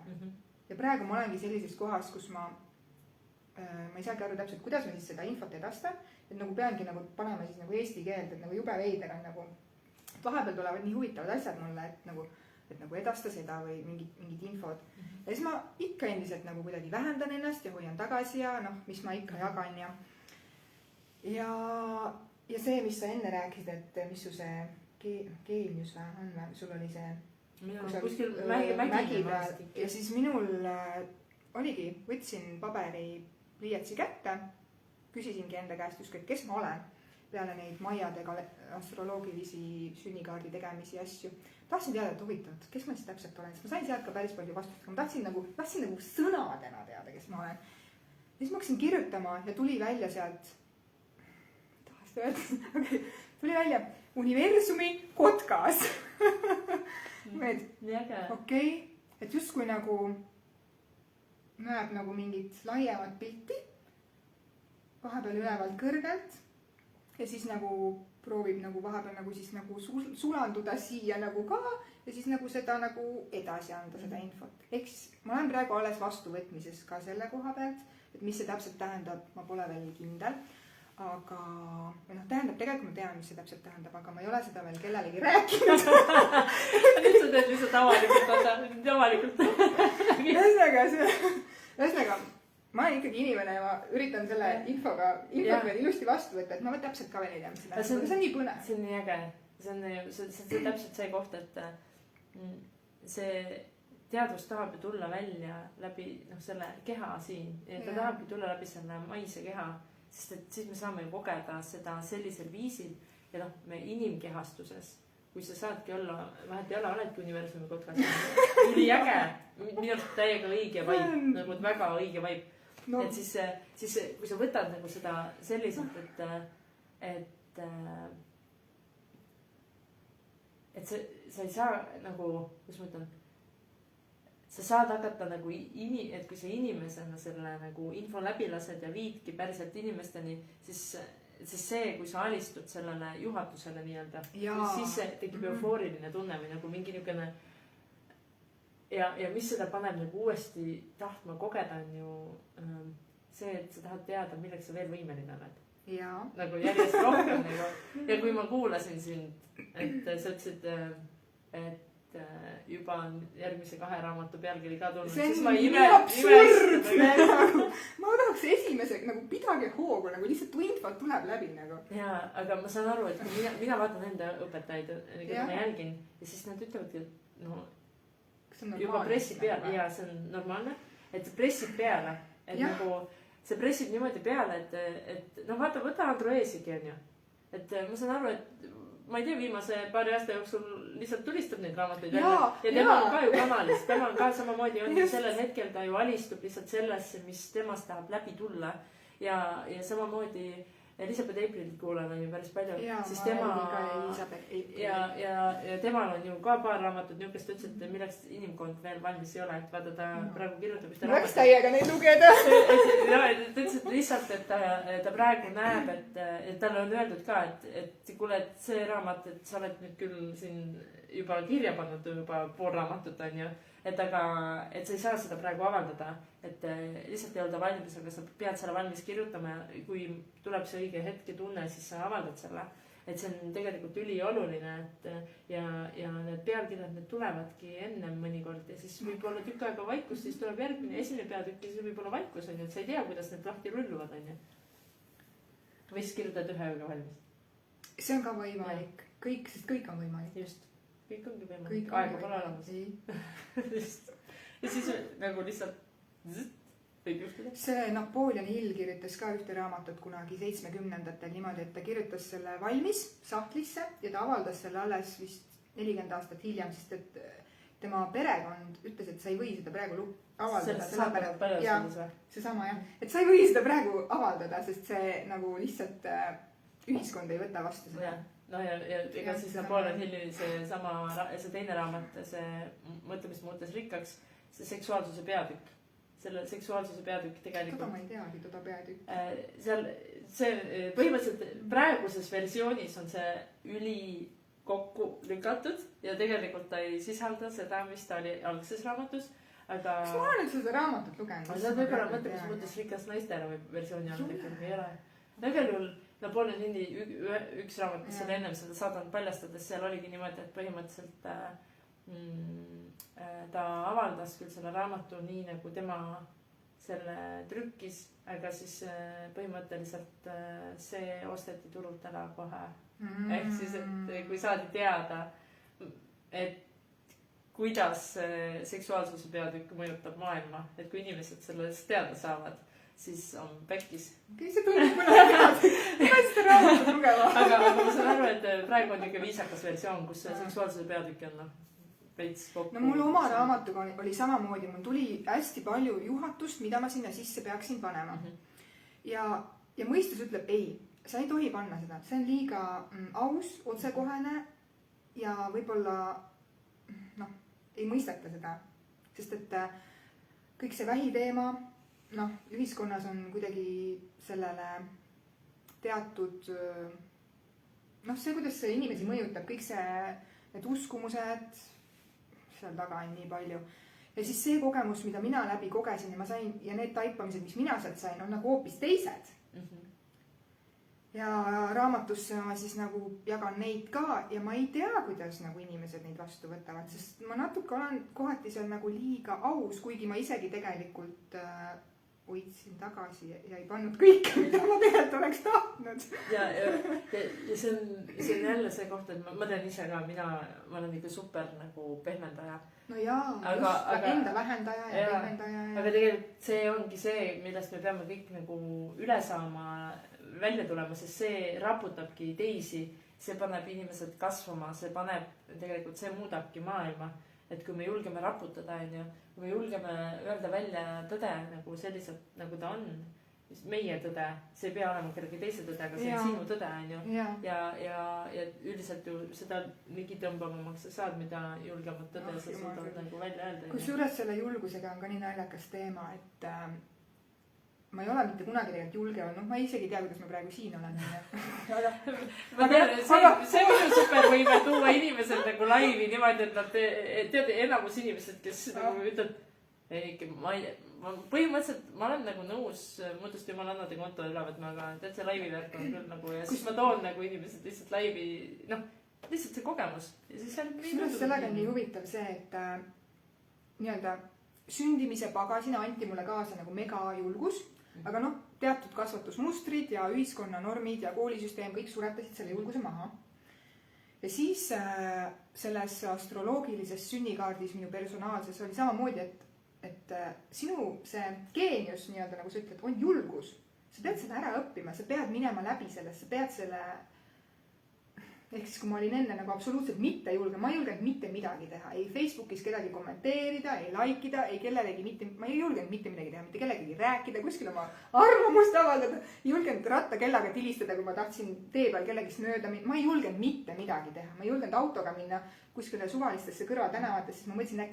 Ja praegu ma olengi sellises kohas, kus ma ei saagi aru täpselt, kuidas ma siis seda infot edastan, et nagu peangi nagu panema siis nagu eesti keelt, et nagu jube veider on nagu, et vahepeal tulevad nii huvitavad asjad mulle, et nagu edasta seda või mingid infod. Ja siis ma ikka endiselt nagu kuidagi vähendan ennast ja hoian tagasi ja mis ma ikka jagan ja see, mis sa enne rääkisid, et mis su see geenius on, sul oli see kuskil mägi peal ja siis minul oligi, võtsin paberi pliiatsi kätte, küsisingi enda käest justkui, et kes ma olen peale neid maiadega astroloogilisi sünnikaardi tegemisi ja asju. Tahtsin teada, et huvitavad, kes ma siis täpselt olen, sest ma sain sealt ka päris palju vastust, aga ma tahtsin nagu sõnadena teada, kes ma olen. Ja siis ma hakkasin kirjutama ja tuli välja sealt, tuli välja universumi kotkas. Okei, et justkui nagu näeb nagu mingit laiemat pilti, vahepeal ülevalt kõrgelt ja siis nagu proovib nagu vahepeal nagu siis nagu sulanduda siia nagu ka ja siis nagu seda nagu edasi anda seda infot. Ehk siis ma olen praegu alles vastuvõtmises ka selle koha pealt, et mis see täpselt tähendab, ma pole veel kindel. Aga tähendab, tegelikult ma tean, mis see täpselt tähendab, aga ma ei ole seda veel kellelegi rääkinud. Nüüd sa teed lihtsalt avalikult. Ühesõnaga, ma olen ikkagi inimene ja ma üritan selle infot veel ilusti vastu võtta, et ma täpselt ka veel ei tea, mis see tähendab. See on nii põnev. See on nii äge. See on täpselt see koht, et see teadvus tahab ju tulla välja läbi selle keha siin. Ja ta tahabki tulla läbi selle maise keha. Sest et siis me saame ju kogeda seda sellisel viisil ja me inimkehastuses, kui sa saadki olla, vahet ei ole, oledki universumi kotkas. Üli äge, minu arust täiega õige vaib, nagu väga õige vaib. No. Et siis kui sa võtad nagu seda selliselt, et sa ei saa nagu, kus ma ütlen, sa saad hakata nagu, et kui sa inimesena selle nagu info läbi lased ja viidki päriselt inimesteni, siis see, kui sa alistud sellele juhatusele nii-öelda, siis see tekib eufooriline tunne või nagu mingi niisugune ja mis seda paneb nagu uuesti tahtma kogeda on ju see, et sa tahad teada, milleks sa veel võimeline oled. Nagu järjest rohkem nagu. Ja kui ma kuulasin sind, et sa ütlesid, et juba on järgmise 2 raamatu pealkiri ka tulnud. See on nii absurd. Ma tahaks esimese, nagu pidage hoogu, nagu lihtsalt infot tuleb läbi nagu. Jaa, aga ma saan aru, et mina vaatan enda õpetajaid, keda ma jälgin ja siis nad ütlevadki, et juba pressib peale, ja see on normaalne, et see pressib peale, et nagu see pressib niimoodi peale, et vaata, võta Androeesigi on ju. Et ma saan aru, et ma ei tea, viimase paari aasta jooksul lihtsalt tulistab neid raamatuid välja ja tema on ka ju kanalis, tema on ka samamoodi on sellel hetkel ta ju alistub lihtsalt sellesse, mis temast tahab läbi tulla ja samamoodi Elisabeth April'it kuulan on ju päris palju. Siis ja temal on ju ka paar raamatut niukest ütles, et milleks inimkond veel valmis ei ole, et vaata ta praegu kirjutab ühte raamatut. Läks täiega neid lugeda. Ta ütles, et lihtsalt, et ta praegu näeb, et talle on öeldud ka, et kuule, et see raamat, et sa oled nüüd küll siin juba kirja pannud juba pool raamatut on ju, et sa ei saa seda praegu avaldada, et lihtsalt ei olda valmis, aga sa pead selle valmis kirjutama ja kui tuleb see õige hetk ja tunne, siis sa avaldad selle. Et see on tegelikult ülioluline, ja need pealkirjad, need tulevadki enne mõnikord ja siis võib olla tükk aega vaikus, siis tuleb järgmine esimene peatükk ja siis võib olla vaikus on ju, et sa ei tea, kuidas need lahti rulluvad on ju. Või siis kirjutad ühe ööga valmis. See on ka võimalik, sest kõik on võimalik. Just, kõik ongi võimalik, aega pole olemas. Ja siis nagu lihtsalt võib juhtuda. See Napoleon Hill kirjutas ka ühte raamatut kunagi 70-ndatel niimoodi, et ta kirjutas selle valmis sahtlisse ja ta avaldas selle alles vist 40 aastat hiljem, sest et tema perekond ütles, et sa ei või seda praegu avaldada. Seesama jah, et sa ei või seda praegu avaldada, sest see nagu lihtsalt ühiskond ei võta vastu seda. no ja ega siis Napoleon Hilli see teine raamat, see mõtlemist muutes rikkaks, see seksuaalsuse peatükk. Selle seksuaalsuse peatükk tegelikult. Toda ma ei teagi, toda peatükk. Seal see põhimõtteliselt praeguses versioonis on see üli kokku lükatud ja tegelikult ta ei sisalda seda, mis ta oli algses raamatus. Aga... Kas ma olen seda raamatut lugenud? Sa võib-olla mõtlemist muutes rikas naistele versiooni on tegelikult ei ole. Igal juhul Napoleon Hilli üks raamat, mis oli ennem seda saadanud paljastades, seal oligi niimoodi, et põhimõtteliselt ta avaldas küll selle raamatu nii, nagu tema selle trükkis, aga siis põhimõtteliselt see osteti turult ära kohe. Ehk siis, et kui saadi teada, et kuidas seksuaalsuse peatükk mõjutab maailma, et kui inimesed sellest teada saavad, siis on pekkis. See tundub mulle teada. Ma ei seda raamatut lugema. Aga ma saan aru, et praegu on ikka viisakas versioon, kus seksuaalsuse peatükk on veits kokku. No mul oma raamatuga oli samamoodi. Mul tuli hästi palju juhatust, mida ma sinna sisse peaksin panema. Ja mõistus ütleb, ei, sa ei tohi panna seda. See on liiga aus, otsekohene ja võib-olla ei mõisteta seda. Sest et kõik see vähiteema, ühiskonnas on kuidagi sellele teatud, see, kuidas see inimesi mõjutab, kõik need uskumused, seal taga on nii palju. Ja siis see kogemus, mida mina läbi kogesin ja ma sain, ja need taipamised, mis mina sealt sain, on nagu hoopis teised. Ja raamatusse ma siis nagu jagan neid ka ja ma ei tea, kuidas nagu inimesed neid vastu võtavad, sest ma natuke olen kohati seal nagu liiga aus, kuigi ma isegi tegelikult hoidsin tagasi ja ei pannud kõike, mida ma tegelikult oleks tahtnud. Ja see on jälle see koht, et ma tean ise ka, ma olen ikka super nagu pehmendaja. No jaa, just enda vähendaja ja pehmendaja. Aga tegelikult see ongi see, millest me peame kõik nagu üle saama, välja tulema, sest see raputabki teisi, see paneb inimesed kasvama, see muudabki maailma. Et kui me julgeme raputada, kui me julgeme öelda välja tõde nagu selliselt, nagu ta on, meie tõde, see ei pea olema kellegi teise tõde, aga see on sinu tõde, ja üldiselt ju seda ligi tõmbavamaks sa saad, mida julgemat tõde sa suudad nagu välja öelda. Kusjuures selle julgusega on ka nii naljakas teema, et ma ei ole mitte kunagi tegelikult julge olnud, ma isegi tea, kuidas ma praegu siin olen. Ma tean, see on ju supervõime tuua inimesed nagu laivi niimoodi, et nad tead enamus inimesed, kes nagu ütleb, põhimõtteliselt ma olen nagu nõus, muudest jumalannade konto elavad, aga tead see laivi värk on küll nagu ja siis ma toon nagu inimesed lihtsalt laivi, lihtsalt see kogemus. Sellega on nii huvitav see, et nii-öelda sündimise pagasina anti mulle kaasa nagu mega julgus. Aga teatud kasvatusmustrid ja ühiskonna normid ja koolisüsteem kõik suretasid selle julguse maha. Ja siis selles astroloogilises sünnikaardis minu personaalses oli samamoodi, et sinu see geenius, nii-öelda nagu sa ütled, on julgus. Sa pead seda ära õppima, sa pead minema läbi sellest, sa pead selle... Ehk siis, kui ma olin enne nagu absoluutselt mitte julge, ma ei julgenud mitte midagi teha. Ei Facebookis kedagi kommenteerida, ei likeida, ei kellelegi ma ei julgenud mitte midagi teha, mitte kellegagi rääkida, kuskil oma arvamust avaldada. Ei julgenud rattakellaga tilistada, kui ma tahtsin tee peal kellegist mööda. Ma ei julgenud mitte midagi teha. Ma ei julgenud autoga minna kuskile suvalistesse kõrvatänavatesse, siis ma mõtlesin,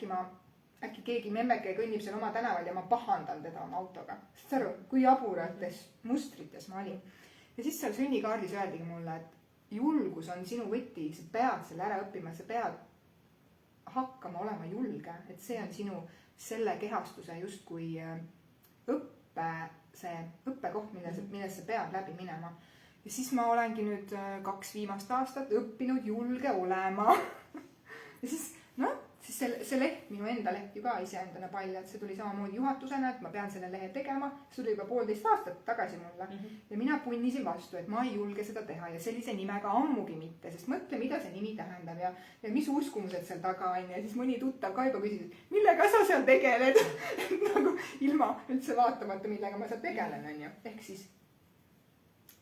äkki keegi memmeke kõnnib seal oma tänaval ja ma pahandan teda oma autoga. Sest aru, kui jaburates mustrites ma olin. Ja siis seal sünnikaardis öeldigi mulle, et julgus on sinu võti, sa pead selle ära õppima, sa pead hakkama olema julge, et see on sinu selle kehastuse justkui õppekoht, milles sa pead läbi minema. Ja siis ma olengi nüüd 2 viimast aastat õppinud julge olema. Ja siis, siis see leht, minu enda leht ju ka iseendana palju, et see tuli samamoodi juhatusena, et ma pean selle lehe tegema. See tuli juba 1,5 aastat tagasi mulle. Ja mina punnisin vastu, et ma ei julge seda teha ja sellise nimega ammugi mitte, sest mõtle, mida see nimi tähendab ja mis uskumused seal taga on. Ja siis mõni tuttav ka juba küsis, millega sa seal tegeled? Nagu ilma üldse vaatamata, millega ma seal tegelen, on ju. Ehk siis,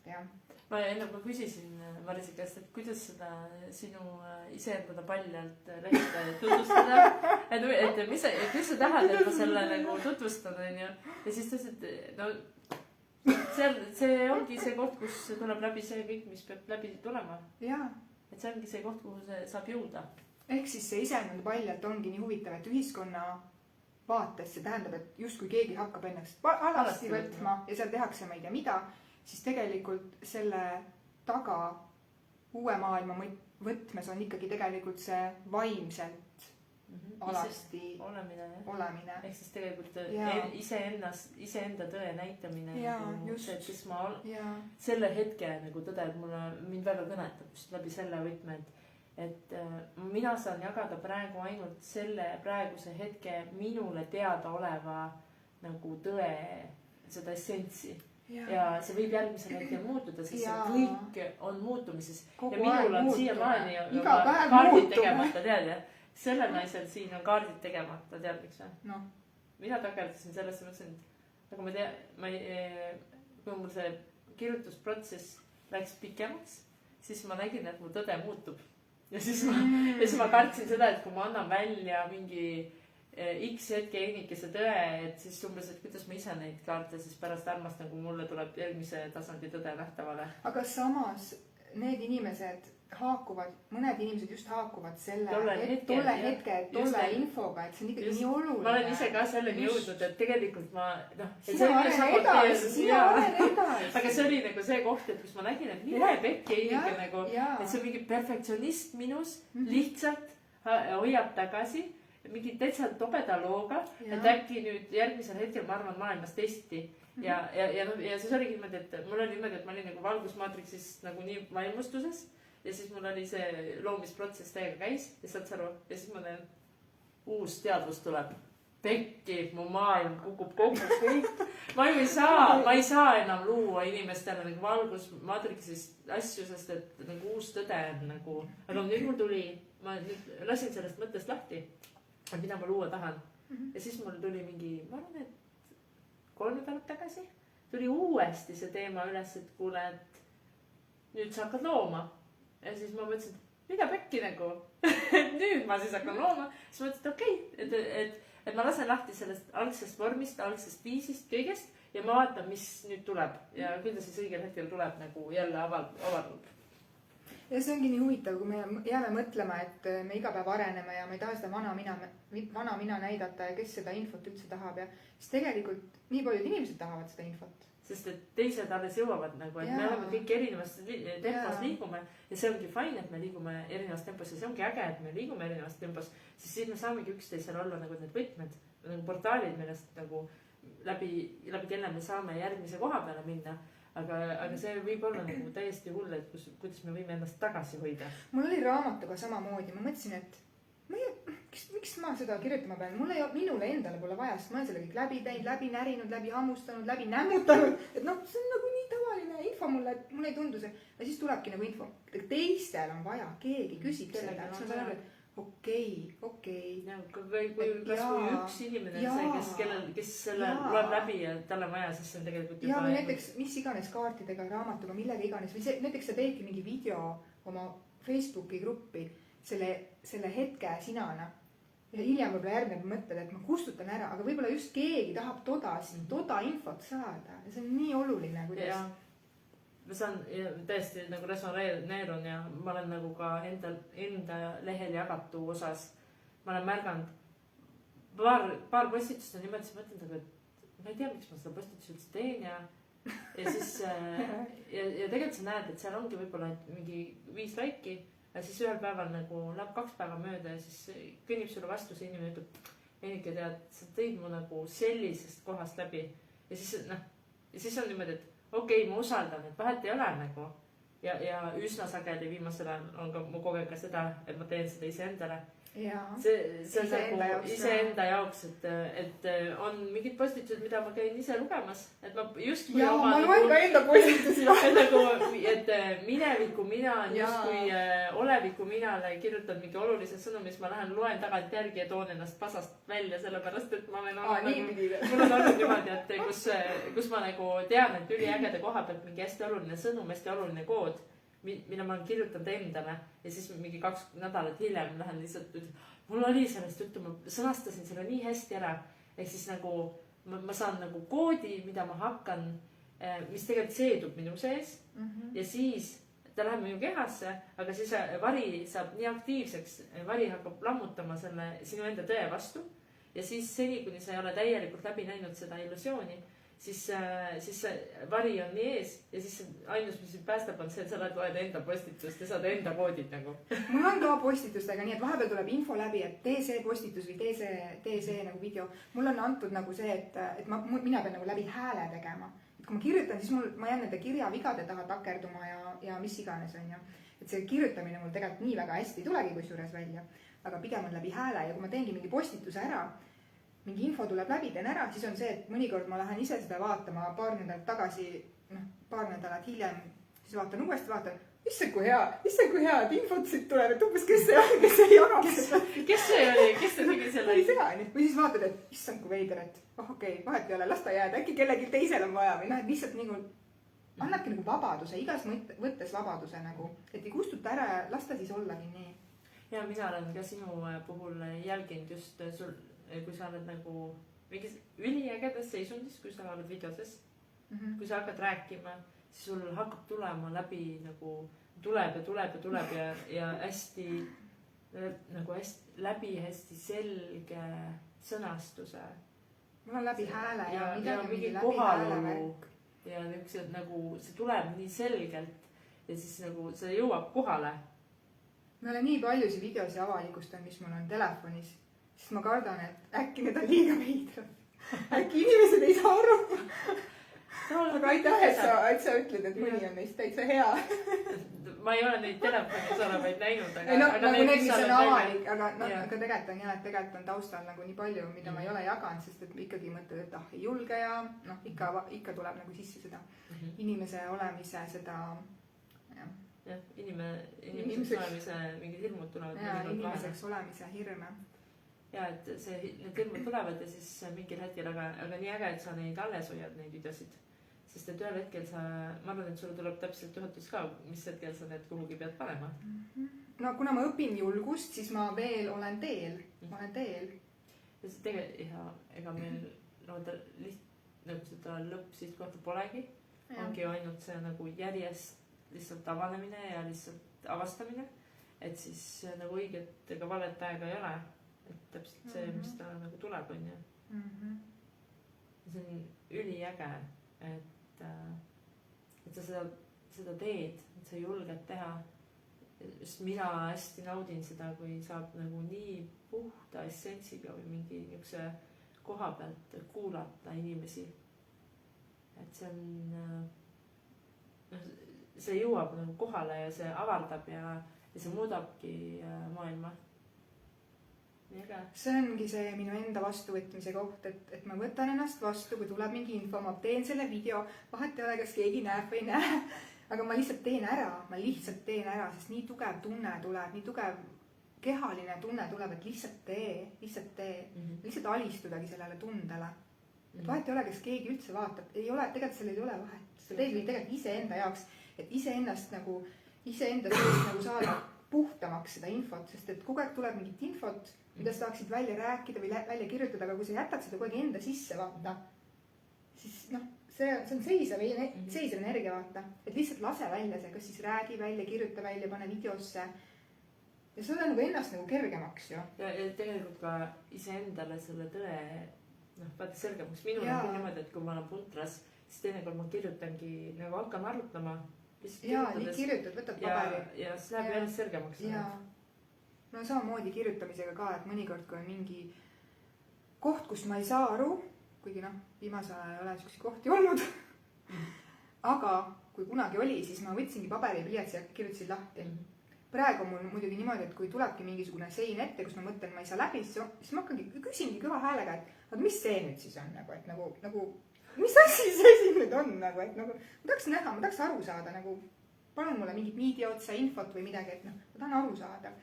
jah. Ma enne küsisin Marisi käest, et kuidas seda sinu iseendada paljalt lehte tutvustada, et mis sa tahad, et ma selle nagu tutvustan, on ju. Ja siis ta ütles, et see ongi see koht, kus tuleb läbi see kõik, mis peab läbi tulema. jaa. et see ongi see koht, kuhu see saab jõuda. ehk siis see iseenda paljalt ongi nii huvitav, et ühiskonna vaates see tähendab, et justkui keegi hakkab ennast alasti võtma ja seal tehakse ma ei tea mida, siis tegelikult selle taga uue maailma võtmes on ikkagi tegelikult see vaimselt alasti olemine. ehk siis tegelikult iseenda tõe näitamine. see, et kes ma olen. selle hetke nagu tõde, et mind väga kõnetab just läbi selle võtme, et mina saan jagada praegu ainult selle praeguse hetke minule teadaoleva nagu tõe, seda essentsi. Ja see võib järgmisel hetkel muutuda, sest see kõik on muutumises. Ja minul on siiamaani kaardid tegemata, tead ja? Sellel naisel siin on kaardid tegemata, tead miks või? No. Mina takerdasin sellesse, mõtlesin, et nagu kui mul see kirjutusprotsess läks pikemaks, siis ma nägin, et mu tõde muutub. Ja siis ma kartsin seda, et kui ma annan välja mingi X hetke einikese tõe, et siis umbes, et kuidas ma ise neid kaarte siis pärast armastan, kui mulle tuleb järgmise tasandi tõde nähtavale. Aga samas need inimesed haakuvad, mõned inimesed just haakuvad tolle hetke, tolle infoga, et see on ikkagi nii oluline. Ma olen ise ka selleni jõudnud, et tegelikult sina arene edasi. Aga see oli nagu see koht, et kus ma nägin, et mine pekki einika nagu, et see on mingi perfektsionist minus lihtsalt hoiab tagasi mingi täitsa tobeda looga, et äkki nüüd järgmisel hetkel ma arvan maailmas teisiti. Ja siis oligi niimoodi, et mul oli niimoodi, et ma olin nagu valgusmaatriksis nagu nii vaimustuses ja siis mul oli see loomisprotsess täiega käis ja saad aru, ja siis ma näen, uus teadvus tuleb. Pekki, mu maailm kukub kokku kõik. Ma ei saa enam luua inimestele nagu valgusmaatriksist asju, sest et nagu uus tõde on nagu, aga nüüd mul tuli, ma nüüd lasin sellest mõttest lahti, et mida ma luua tahan. Ja siis mul tuli mingi, ma arvan, et 3 nädalat tagasi tuli uuesti see teema üles, et kuule, et nüüd sa hakkad looma. Ja siis ma mõtlesin, mida pekki nagu, nüüd ma siis hakkan looma. Siis ma mõtlesin, et okei, et ma lasen lahti sellest algsest vormist, algsest viisist, kõigest ja ma vaatan, mis nüüd tuleb. Ja küll ta siis õigel hetkel tuleb nagu jälle avaldub. Ja see ongi nii huvitav, kui me jääme mõtlema, et me iga päev areneme ja me ei taha seda vana mina näidata ja kes seda infot üldse tahab. Ja siis tegelikult nii paljud inimesed tahavad seda infot. Sest et teised alles jõuavad nagu, et me oleme kõik erinevas tempos liigume ja see ongi fine, et me liigume erinevas tempos ja see ongi äge, et me liigume erinevas tempos, siis me saamegi üksteisel olla nagu need võtmed, nagu portaalid, millest nagu läbi kelle me saame järgmise koha peale minna. Aga see võib olla nagu täiesti hull, et kuidas me võime ennast tagasi hoida. Mul oli raamatuga samamoodi, ma mõtlesin, et miks ma seda kirjutama pean, minule endale pole vaja, sest ma olen selle kõik läbi teinud, läbi närinud, läbi hammustanud, läbi nämmutanud, et see on nagu nii tavaline info mulle, et mulle ei tundu see, ja siis tulebki nagu info, teistel on vaja, keegi küsib seda, siis ma saan aru, et okei. Kui üks inimene on see, kes selle loeb läbi ja tal on vaja, siis see on tegelikult juba... Ja või näiteks mis iganes kaartidega, raamatuga, millega iganes, või näiteks sa teedki mingi video oma Facebooki gruppi selle hetke sinana ja hiljem võib-olla järgnev mõtted, et ma kustutan ära, aga võib-olla just keegi tahab toda infot saada ja see on nii oluline, kuidas... Ma saan täiesti nagu resoneerun ja ma olen nagu ka enda lehel jagatu osas. Ma olen märganud paar postitust on niimoodi, siis mõtlen, et ma ei tea, miks ma seda postitust üldse teen ja siis ja tegelikult sa näed, et seal ongi võib-olla mingi 5 laiki ja siis ühel päeval nagu läheb 2 päeva mööda ja siis kõnnib sulle vastu see inimene ütleb, Eenike tead, sa tõid mu nagu sellisest kohast läbi ja siis on niimoodi, et okei, ma usaldan, et vahet ei ole nagu ja üsna sageli viimasel ajal on ka mu kogenud ka seda, et ma teen seda iseendale. See on nagu iseenda jaoks, et on mingid postitused, mida ma käin ise lugemas, et ma justkui ma loen ka enda postitusi. Et mineviku mina on justkui oleviku minale kirjutan mingi olulise sõnumi, siis ma lähen loen tagant järgi ja toon ennast pasast välja, sellepärast, et ma olen mul on olnud niimoodi, et kus ma nagu tean, et üliägede koha pealt mingi hästi oluline sõnum, hästi oluline kood, mida ma olen kirjutanud endale ja siis mingi 2 nädalat hiljem lähen lihtsalt, mul oli sellest juttu, ma sõnastasin selle nii hästi ära, ehk siis nagu ma saan nagu koodi, mida ma hakkan mis tegelikult seedub minu sees ja siis ta läheb minu kehasse, aga siis vari saab nii aktiivseks, vari hakkab lammutama selle sinu enda tõe vastu ja siis seni, kuni sa ei ole täielikult läbi näinud seda illusiooni, siis vari on nii ees ja siis ainus, mis sind päästab, on see, et sa loed enda postitust ja saad enda koodid nagu. mul on ka postitustega nii, et vahepeal tuleb info läbi, et tee see postitus või tee see nagu video. Mul on antud nagu see, et mina pean nagu läbi hääle tegema. Et kui ma kirjutan, siis ma jään nende kirjavigade taha takerduma ja mis iganes on ju. Et see kirjutamine mul tegelikult nii väga hästi ei tulegi kusjuures välja, aga pigem on läbi hääle ja kui ma teengi mingi postituse ära, mingi info tuleb läbi, teen ära, siis on see, et mõnikord ma lähen ise seda vaatama paar nädalat tagasi, paar nädalat hiljem, siis vaatan uuesti, issand kui hea, et infot siit tuleb, et umbes kes see jagab seda. Kes see oli, kes see tegi selle? Või siis vaatad, et issand kui veider, et okei, vahet ei ole, las ta jääda, äkki kellelgi teisel on vaja või et lihtsalt nagu annabki nagu vabaduse, igas võttes vabaduse nagu, et ei kustuta ära ja las ta siis ollagi nii. Ja mina olen ka sinu puhul jälginud just sul, kui sa oled nagu mingis üliägedas seisundis, kui sa oled videoses, kui sa hakkad rääkima, siis sul hakkab tulema läbi nagu tuleb ja hästi nagu hästi selge sõnastuse. Mul on läbi hääle ja midagi mingi läbi hääle värk. Ja niisugused nagu see tuleb nii selgelt ja siis nagu see jõuab kohale. Ma olen nii paljusid videosi avalikustan, mis mul on telefonis, siis ma kardan, et äkki need on liiga veidrad. Äkki inimesed ei saa aru. Aga aitäh, et sa ütled, et mõni on neist täitsa hea. Ma ei ole neid telefonis olevaid näinud, aga nagu need, mis on avalik, aga tegelikult on jah, et tegelikult on taustal nagu nii palju, mida ma ei ole jaganud, sest et ikkagi mõtled, et ei julge ja ikka tuleb nagu sisse seda inimese olemise, seda jah, inimeseks olemise mingid hirmud tulevad. Ja inimeseks olemise hirme. Ja, et need hirmud tulevad ja siis mingil hetkel, aga nii äge, et sa neid alles hoiad, neid videosid. Sest et ühel hetkel ma arvan, et sulle tuleb täpselt ühatus ka, mis hetkel sa need kuhugi pead panema. No kuna ma õpin julgust, siis ma veel olen teel. Ma olen teel. Ja see tegelikult, ega meil nagu seda lõppsihtkohta polegi. Ongi ainult see nagu järjest lihtsalt avanemine ja lihtsalt avastamine, et siis nagu õiget ega valet aega ei ole, et täpselt see, mis ta nagu tuleb, on ju. See on üliäge, et sa seda teed, et sa julged teha, sest mina hästi naudin seda, kui saab nagu nii puhta essentsiga või mingi niisuguse koha pealt kuulata inimesi, et see on see jõuab nagu kohale ja see avardab ja see muudabki maailma. Nii äge. See ongi see minu enda vastuvõtmise koht, et ma võtan ennast vastu, kui tuleb mingi info, ma teen selle video, vahet ei ole, kas keegi näeb või ei näe, aga ma lihtsalt teen ära, sest nii tugev tunne tuleb, nii tugev kehaline tunne tuleb, et lihtsalt tee, lihtsalt alistudagi sellele tundele. Et vahet ei ole, kas keegi üldse vaatab, tegelikult sellel ei ole vahet, sa teed tegelikult iseenda jaoks, et iseenda seest nagu saada puhtamaks seda infot, sest et kogu aeg tuleb mingit infot, mida sa tahaksid välja rääkida või välja kirjutada, aga kui sa jätad seda kogu aeg enda sisse vaata, siis see on seisev energia vaata, et lihtsalt lase välja see, kas siis räägi välja, kirjuta välja, pane videosse ja see on nagu ennast nagu kergemaks ju. Ja tegelikult ka iseendale selle tõe vaata selgemaks. Minul on küll niimoodi, et kui ma olen puntras, siis teinekord ma kirjutangi, nagu hakkan arutama. Jaa, nii kirjutad, võtad paberi. Ja siis läheb järjest selgemaks. No samamoodi kirjutamisega ka, et mõnikord, kui on mingi koht, kus ma ei saa aru, kuigi viimasel ajal ei ole niisuguseid kohti olnud, aga kui kunagi oli, siis ma võtsingi paberi ja pliiatsi ja kirjutasin lahti. Praegu on mul muidugi niimoodi, et kui tulebki mingisugune sein ette, kus ma mõtlen, ma ei saa läbi, siis ma hakkangi küsingi kõva häälega, et mis see nüüd siis on, et nagu mis asi see siin nüüd on, et nagu ma tahaks näha, ma tahaks aru saada, nagu palun mulle mingit videotsa, infot või midagi, et ma tahan aru saada.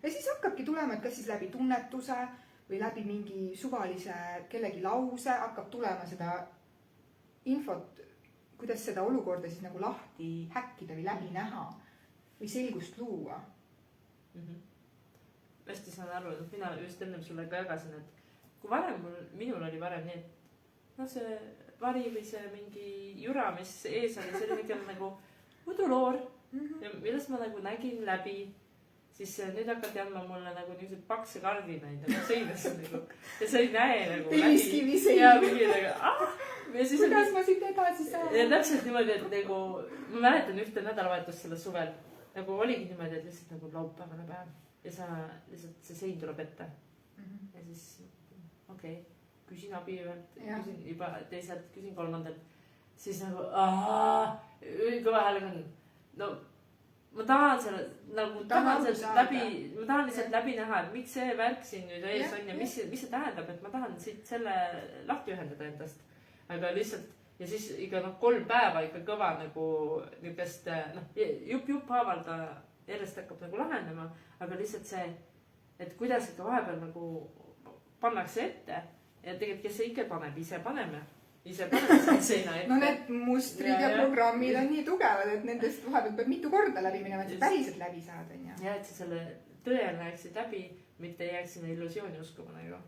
Ja siis hakkabki tulema, et kas siis läbi tunnetuse või läbi mingi suvalise kellegi lause hakkab tulema seda infot, kuidas seda olukorda siis nagu lahti häkkida või läbi näha või selgust luua. Hästi saan aru, et mina just ennem sulle ka jagasin, et kui varem minul oli varem nii, et see vari või see mingi jura, mis ees oli, see oli mingi nagu muduloor ja millest ma nagu nägin läbi. Siis nüüd hakati andma mulle nagu niisugused pakse kardinaid nagu seinast nagu ja sa ei näe nagu Telliskivi sein. ja mingi nagu kuidas ma siit edasi saan? Ja täpselt niimoodi, et nagu ma mäletan ühte nädalavahetust selle suvel nagu oligi niimoodi, et lihtsalt nagu laupäevane päev ja sa lihtsalt see sein tuleb ette ja siis okei, küsin abi ühelt, küsin juba teiselt, küsin kolmandalt, siis nagu kõva häälega on no ma tahan selle nagu ma tahan lihtsalt läbi näha, et miks see värk siin nüüd ees on ja mis see tähendab, et ma tahan siit selle lahti ühendada endast. Aga lihtsalt ja siis ikka 3 päeva ikka kõva nagu niukest jupp haaval ta järjest hakkab nagu lahenema, aga lihtsalt see, et kuidas ikka vahepeal nagu pannakse ette ja tegelikult kes see ikka paneb, ise paneme seina ette. No need mustrid ja programmid on nii tugevad, et nendest vahepeal peab mitu korda läbi minema, et see päriselt läbi saada. Ja et sa selle tõel näeksid läbi, mitte jääks sinna illusiooni uskuma nagu.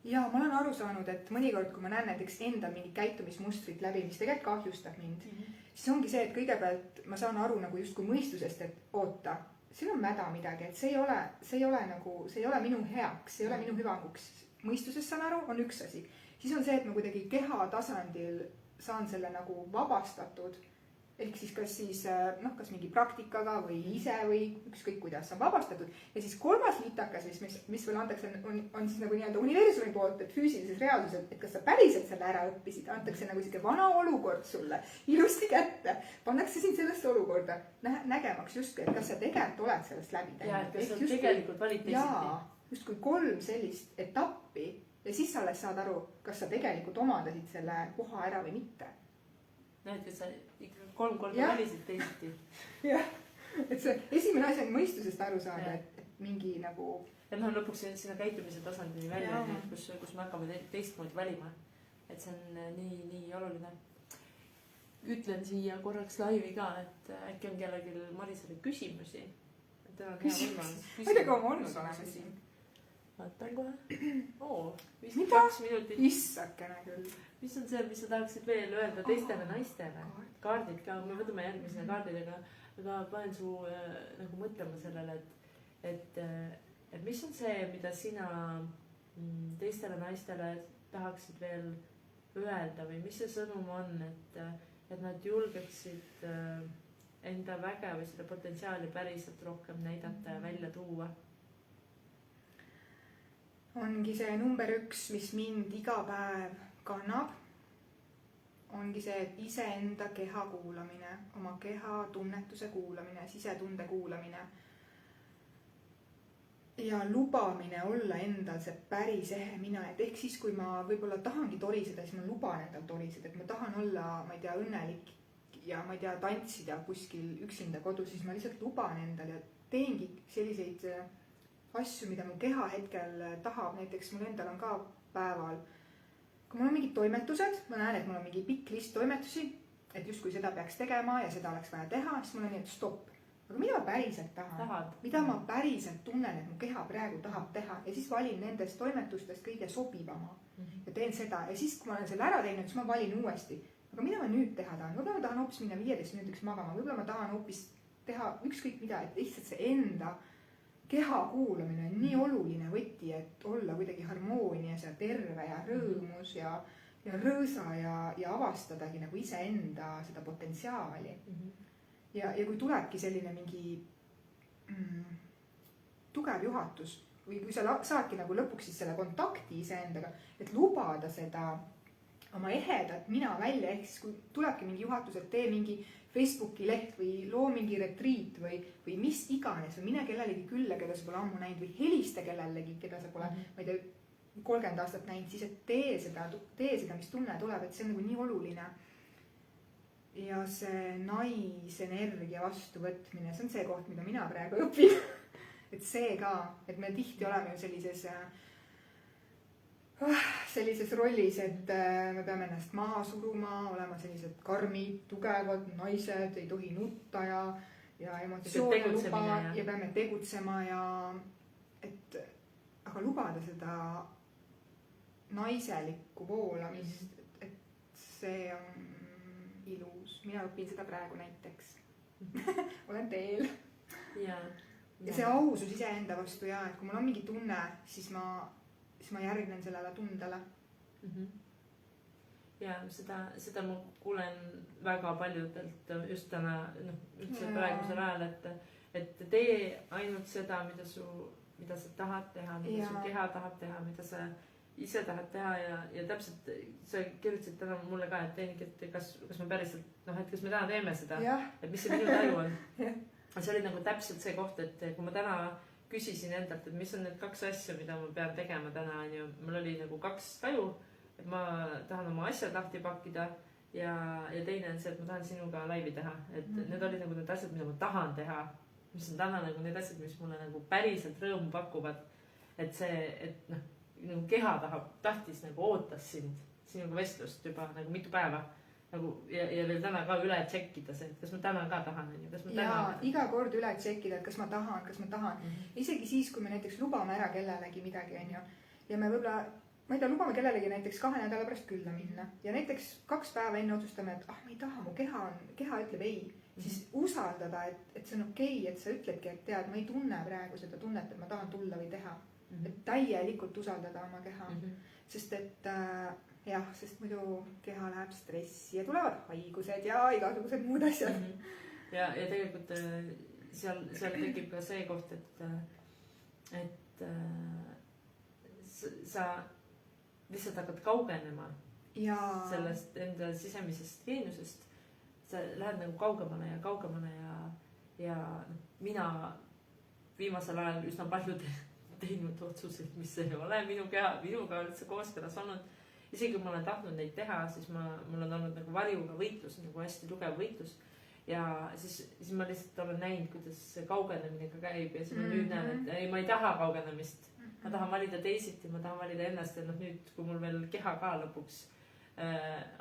Ja ma olen aru saanud, et mõnikord, kui ma näen näiteks enda mingi käitumismustrit läbi, mis tegelikult kahjustab mind, siis ongi see, et kõigepealt ma saan aru nagu justkui mõistusest, et oota, siin on mäda midagi, et see ei ole minu heaks, see ei ole minu hüvanguks. Mõistusest saan aru, on üks asi. Siis on see, et ma kuidagi keha tasandil saan selle nagu vabastatud. Ehk siis kas mingi praktikaga või ise või ükskõik kuidas on vabastatud. Ja siis kolmas litakas, mis veel antakse, on siis nagu nii-öelda universumi poolt, et füüsilises reaalsuses, et kas sa päriselt selle ära õppisid, antakse nagu siuke vana olukord sulle ilusti kätte. Pannakse sind sellesse olukorda nägemaks justkui, et kas sa tegelikult oled sellest läbi teinud. Ja, et kas sa tegelikult valid teisiti. Justkui 3 sellist etappi ja siis sa alles saad aru, kas sa tegelikult omandasid selle koha ära või mitte. Et kas sa ikka 3 korda valisid teisiti. Jah, et see esimene asi on mõistusest aru saada, et mingi nagu... Ja lõpuks sinna käitumise tasandini välja, kus me hakkame teistmoodi valima. Et see on nii oluline. Ütlen siia korraks laivi ka, et äkki on kellelgi Marisele küsimusi. Muidugi on olnud olema siin. Vaatan kohe. 52 minutit. Issakene küll. Mis on see, mis sa tahaksid veel öelda teistele naistele? Kaardid ka, me võtame järgmisena kaardidega, aga panen su nagu mõtlema sellele, et mis on see, mida sina teistele naistele tahaksid veel öelda või mis see sõnum on, et nad julgeksid enda väge või seda potentsiaali päriselt rohkem näidata ja välja tuua? Ongi see number 1, mis mind iga päev kannab, ongi see iseenda keha kuulamine, oma keha tunnetuse kuulamine, sisetunde kuulamine ja lubamine olla endal see päris ehe mina, et ehk siis, kui ma võib-olla tahangi toriseda, siis ma luban endal toriseda, et ma tahan olla, ma ei tea, õnnelik ja ma ei tea, tantsida kuskil üksinda kodus, siis ma lihtsalt luban endal ja teengi selliseid asju, mida mu keha hetkel tahab. Näiteks mul endal on ka päeval, kui mul on mingid toimetused, ma näen, et mul on mingi pikk list toimetusi, et justkui seda peaks tegema ja seda oleks vaja teha, siis mul on nii, et stopp. Aga mida ma päriselt tahan? Mida ma päriselt tunnen, et mu keha praegu tahab teha ja siis valin nendest toimetustest kõige sobivama ja teen seda. Ja siis, kui ma olen selle ära teinud, siis ma valin uuesti. Aga mida ma nüüd teha tahan? Võib-olla ma tahan hoopis minna 15 minutiks magama, võib-olla ma tahan hoopis teha ükskõik mida, et lihtsalt see enda keha kuulamine on nii oluline võti, et olla kuidagi harmoonias ja terve ja rõõmus ja rõõsa ja avastadagi nagu iseenda seda potentsiaali. Ja kui tulebki selline mingi tugev juhatus või kui sa saadki nagu lõpuks siis selle kontakti iseendaga, et lubada seda oma ehedat mina välja, ehk siis kui tulebki mingi juhatus, et tee mingi Facebooki leht või loo mingi retriit või mis iganes või mine kellelegi külla, keda sa pole ammu näinud või helista kellelegi, keda sa pole, ma ei tea, 30 aastat näinud, siis et tee seda, mis tunne tuleb, et see on nagu nii oluline. Ja see naisenergia vastuvõtmine, see on see koht, mida mina praegu õpin. Et see ka, et me tihti oleme ju sellises rollis, et me peame ennast maha suruma, olema sellised karmid, tugevad naised, ei tohi nutta ja emotsioone luba ja peame tegutsema aga lubada seda naiselikku voolamist, et see on ilus, mina õpin seda praegu näiteks. olen teel. ja see ausus iseenda vastu ja, et kui mul on mingi tunne, siis ma järgnen sellele tundele. ja seda ma kuulen väga paljudelt just täna, üldse praegusel ajal, et tee ainult seda, mida sa tahad teha, mida su keha tahab teha, mida sa ise tahad teha ja täpselt sa kirjutasid täna mulle ka, et teenigi, et kas me päriselt, et kas me täna teeme seda, et mis see minu taju on. See oli nagu täpselt see koht, et kui ma täna küsisin endalt, et mis on need 2 asja, mida ma pean tegema täna, on ju, mul oli nagu 2 taju, et ma tahan oma asjad lahti pakkida ja teine on see, et ma tahan sinuga laivi teha, et need olid nagu need asjad, mida ma tahan teha, mis on täna nagu need asjad, mis mulle nagu päriselt rõõmu pakuvad, et nagu keha tahtis nagu ootas sinuga vestlust juba nagu mitu päeva nagu ja veel täna ka üle tšekkida see, et kas ma täna ka tahan, kas ma täna. Iga kord üle tšekkida, et kas ma tahan. Isegi siis, kui me näiteks lubame ära kellelegi midagi, on ju, ja me võib-olla, ma ei tea, lubame kellelegi näiteks 2 nädala pärast külla minna ja näiteks 2 päeva enne otsustame, et ma ei taha, mu keha ütleb ei, siis usaldada, et see on okei, et sa ütledki, et tead, ma ei tunne praegu seda tunnet, et ma tahan tulla või teha. Et täielikult usaldada oma keha, sest et sest muidu keha läheb stressi ja tulevad haigused ja igasugused muud asjad. ja tegelikult seal tekib ka see koht, et sa lihtsalt hakkad kaugenema sellest enda sisemisest geeniusest. Sa lähed nagu kaugemale ja mina viimasel ajal üsna palju teinud otsuseid, mis ei ole minuga üldse kooskõlas olnud. Isegi kui ma olen tahtnud neid teha, siis mul on olnud nagu varjuga võitlus, nagu hästi tugev võitlus. Ja siis ma lihtsalt olen näinud, kuidas see kaugenemine ka käib ja siis ma nüüd näen, et ei, ma ei taha kaugenemist. Ma tahan valida teisiti, ma tahan valida ennast ja nüüd, kui mul veel keha ka lõpuks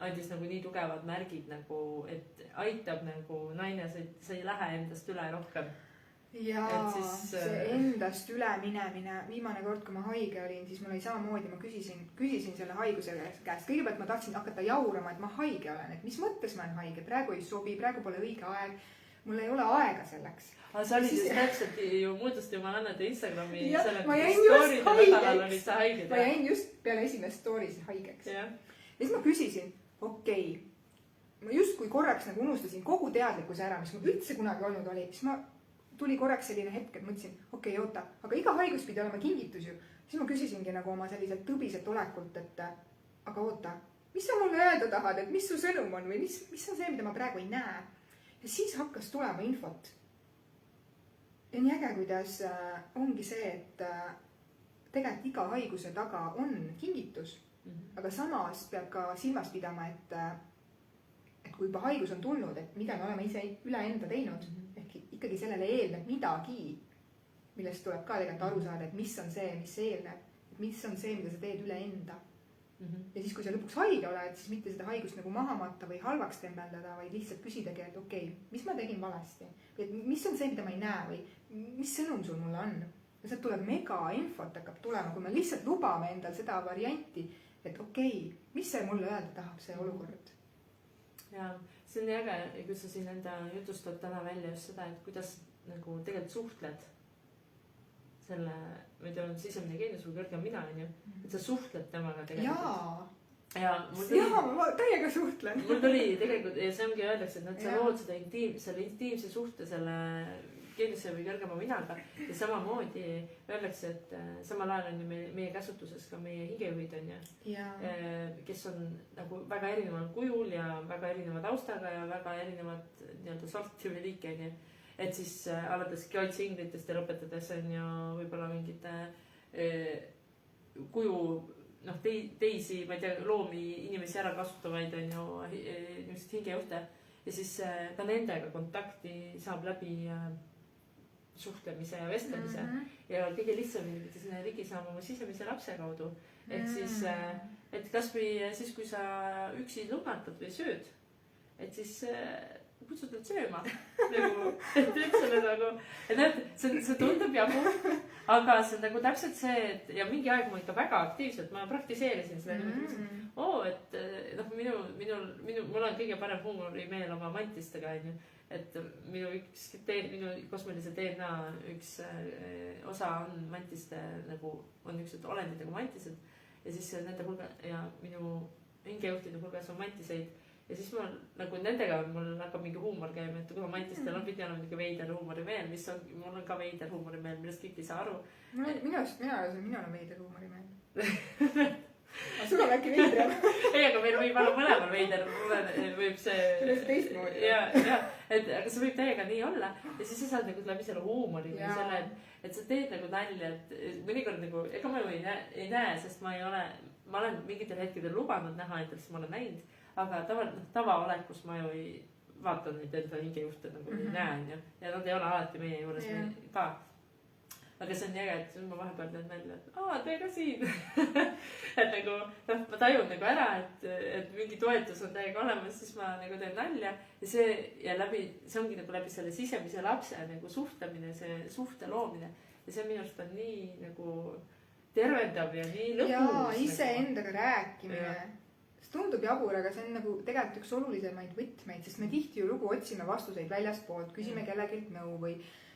andis nagu nii tugevad märgid, nagu, et aitab nagu naine, sa ei lähe endast üle rohkem. Ja see endast üle minemine, viimane kord, kui ma haige olin, siis mul oli samamoodi, ma küsisin selle haiguse käest. Kõigepealt ma tahtsin hakata jaurama, et ma haige olen, et mis mõttes ma olen haige, praegu ei sobi, praegu pole õige aeg, mul ei ole aega selleks. Sa olid just täpselt ju muudust juba annate Instagrami ma jäin just peale esimest story's haigeks. Ja siis ma küsisin, ma just kui korraks nagu unustasin kogu teadlikkuse ära, mis mul üldse kunagi olnud oli, siis ma tuli korraks selline hetk, et mõtlesin, oota, aga iga haigus pidi olema kingitus ju. Siis ma küsisingi nagu oma selliselt tõbiselt olekult, et aga oota, mis sa mulle öelda tahad, et mis su sõnum on või mis on see, mida ma praegu ei näe. Ja siis hakkas tulema infot. Ja nii äge, kuidas ongi see, et tegelikult iga haiguse taga on kingitus, aga samas peab ka silmas pidama, et kui juba haigus on tulnud, et mida me oleme ise üle enda teinud, ikkagi sellele eelneb midagi, millest tuleb ka tegelikult aru saada, et mis on see, mis eelneb, et mis on see, mida sa teed üle enda. Ja siis, kui sa lõpuks haige oled, siis mitte seda haigust nagu maha matta või halvaks tembeldada, vaid lihtsalt küsidagi, et mis ma tegin valesti? Mis on see, mida ma ei näe või mis sõnum sul mulle on? Ja sealt tuleb mega infot hakkab tulema, kui me lihtsalt lubame endal seda varianti, et mis see mulle öelda tahab, see olukord. Ja see on äge, kui sa siin enda jutustad täna välja just seda, et kuidas nagu tegelikult suhtled selle, ma ei tea, sisemine geenius või kõrgem mina, on ju, et sa suhtled temaga tegelikult. Ma täiega suhtlen. Mul tuli tegelikult, ja see ongi öeldakse, et sa lood seda intiimse suhte selle geeniuse või kõrgema minaga ja samamoodi öeldakse, et samal ajal on ju meie käsutuses ka meie hingejuhid on ju, kes on nagu väga erineval kujul ja väga erineva taustaga ja väga erinevad nii-öelda sorti või liike on ju. Et siis alates geotsinglitest ja lõpetades on ju võib-olla mingite kuju teisi, ma ei tea, loomi inimesi ära kasutavaid on ju niisugused hingejuhte ja siis ka nendega kontakti saab läbi suhtlemise ja vestlemise ja kõige lihtsam mitte sinna ligi saama oma sisemise lapse kaudu. Et siis, et kas või siis, kui sa üksi lõhnatad või sööd, et siis kutsutad sööma. et üldse nagu, et näed, see tundub jabur, aga see on nagu täpselt see, et ja mingi aeg ma ikka väga aktiivselt, ma praktiseerisin seda niimoodi, et noh, mul on kõige parem huumorimeel oma mantistega, onju. Et minu kosmilise DNA üks osa on mantiste nagu, on niisugused olendid nagu mantised ja siis nende hulga ja minu hingejuhtide hulgas on mantiseid ja siis ma nagu nendega mul hakkab mingi huumor käima, et kuna mantistel on pidi olema mingi veider huumorimeel, mis on, mul on ka veider huumorimeel, millest kõik ei saa aru. Minul on veider huumorimeel. Aga sul on äkki veidram? Ei, aga meil võib olla mõlemal veider, võib see... Sellest teistmoodi. Ja, aga see võib täiega nii olla ja siis sa saad nagu läbi selle huumori või selle, et sa teed nagu nalja, et mõnikord nagu, ega ma ju ei näe, sest ma olen mingitel hetkedel lubanud näha endal, siis ma olen näinud, aga tavaolekus ma ju ei vaata neid enda hingejuhte nagu ei näe, ja nad ei ole alati meie juures ka. Aga see on nii äge, et siis ma vahepeal teen välja, et tee ka siin. Et nagu, ma tajun nagu ära, et mingi toetus on täiega olemas, siis ma nagu teen nalja ja see ongi nagu läbi selle sisemise lapse nagu suhtlemine, see suhte loomine ja see minu arust on nii nagu tervendav ja nii lõbus. Jaa, iseendaga rääkimine. See tundub jabur, aga see on nagu tegelikult üks olulisemaid võtmeid, sest me tihti ju lugu otsime vastuseid väljaspoolt, küsime kellegilt nõu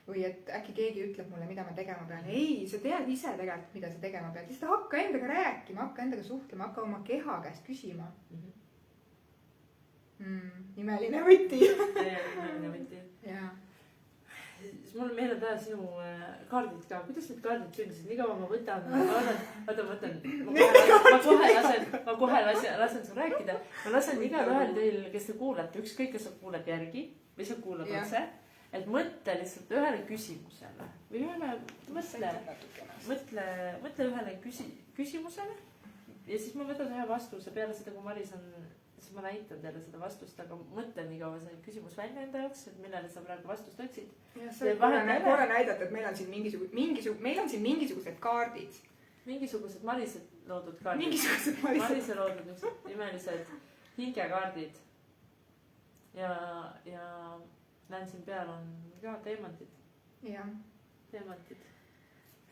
või et äkki keegi ütleb mulle, mida ma tegema pean. Ei, sa tead ise tegelikult, mida sa tegema pead. Lihtsalt hakka endaga rääkima, hakka endaga suhtlema, hakka oma keha käest küsima. Imeline võti. Imeline võti. Jaa. Siis mul meeled ära sinu kaardid ka. Kuidas need kaardid sündisid? Nii kaua ma võtan. Ma kohe lasen sul rääkida. Ma lasen igal ühel teil, kes te kuulate, ükskõik, kes sa kuulad järgi või sa kuulad otse. Et mõtle lihtsalt ühele küsimusele või mõtle ühele küsimusele ja siis ma võtan ühe vastuse peale seda, kui Maris on, siis ma näitan teile seda vastust, aga mõtle nii kaua see küsimus välja enda jaoks, et millele sa praegu vastust otsid. Ja sa korra näidata, et meil on siin mingisugused kaardid. Mingisugused Marise loodud kaardid. Mingisugused Marise loodud niisugused imelised hingekaardid ja näen siin peal on ka teemantid. Jah. Teemantid.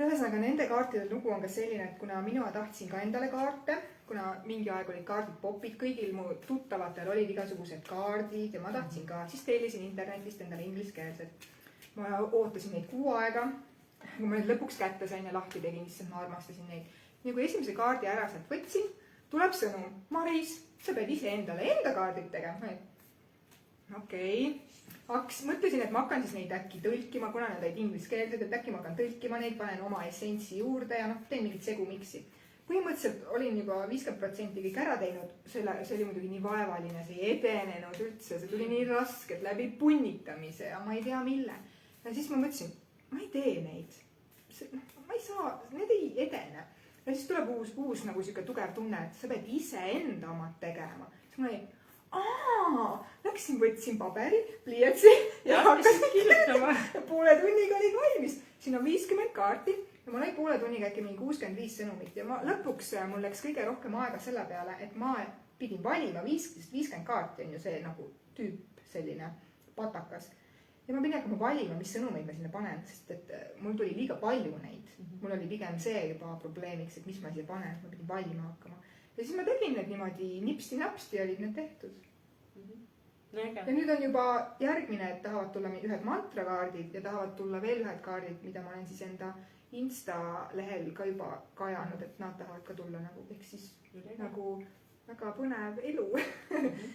Ühesõnaga, nende kaartide lugu on ka selline, et kuna mina tahtsin ka endale kaarte, kuna mingi aeg olid kaardid popid, kõigil mu tuttavatel olid igasugused kaardid ja ma tahtsin ka, siis tellisin internetist endale ingliskeelset. Ma ootasin neid 6 aega, kui ma nüüd lõpuks kätte sain ja lahti tegin, siis ma armastasin neid. Nii kui esimese kaardi ära sealt võtsin, tuleb sõnum, Maris, sa pead ise endale enda kaardid tegema. Okei. Mõtlesin, et ma hakkan siis neid äkki tõlkima, kuna need olid ingliskeelsed, et äkki ma hakkan tõlkima neid, panen oma essentsi juurde ja teen mingit segumiksi. Põhimõtteliselt olin juba 50% kõik ära teinud, see oli muidugi nii vaevaline, see ei edenenud üldse, see tuli nii raskelt läbi punnitamise ja ma ei tea mille. Ja siis ma mõtlesin, ma ei tee neid, ma ei saa, need ei edene. Ja siis tuleb uus nagu siuke tugev tunne, et sa pead ise enda omad tegema. Siis ma olin, läksin, võtsin paberi, pliiatsi ja hakkasin kirjutama. Poole tunniga olid valmis. Siin on 50 kaarti ja ma lõin poole tunniga äkki mingi 65 sõnumit ja lõpuks mul läks kõige rohkem aega selle peale, et ma pidin valima 50 kaarti on ju see nagu tüüp selline patakas. Ja ma pidin hakkama valima, mis sõnumeid ma sinna panen, sest et mul tuli liiga palju neid. Mul oli pigem see juba probleemiks, et mis ma siia panen, ma pidin valima hakkama. Ja siis ma tegin need niimoodi nipsti-napsti olid need tehtud. Ja nüüd on juba järgmine, et tahavad tulla ühed mantrakaardid ja tahavad tulla veel ühed kaardid, mida ma olen siis enda Insta lehel ka juba kajanud, et nad tahavad ka tulla nagu, ehk siis nagu väga põnev elu.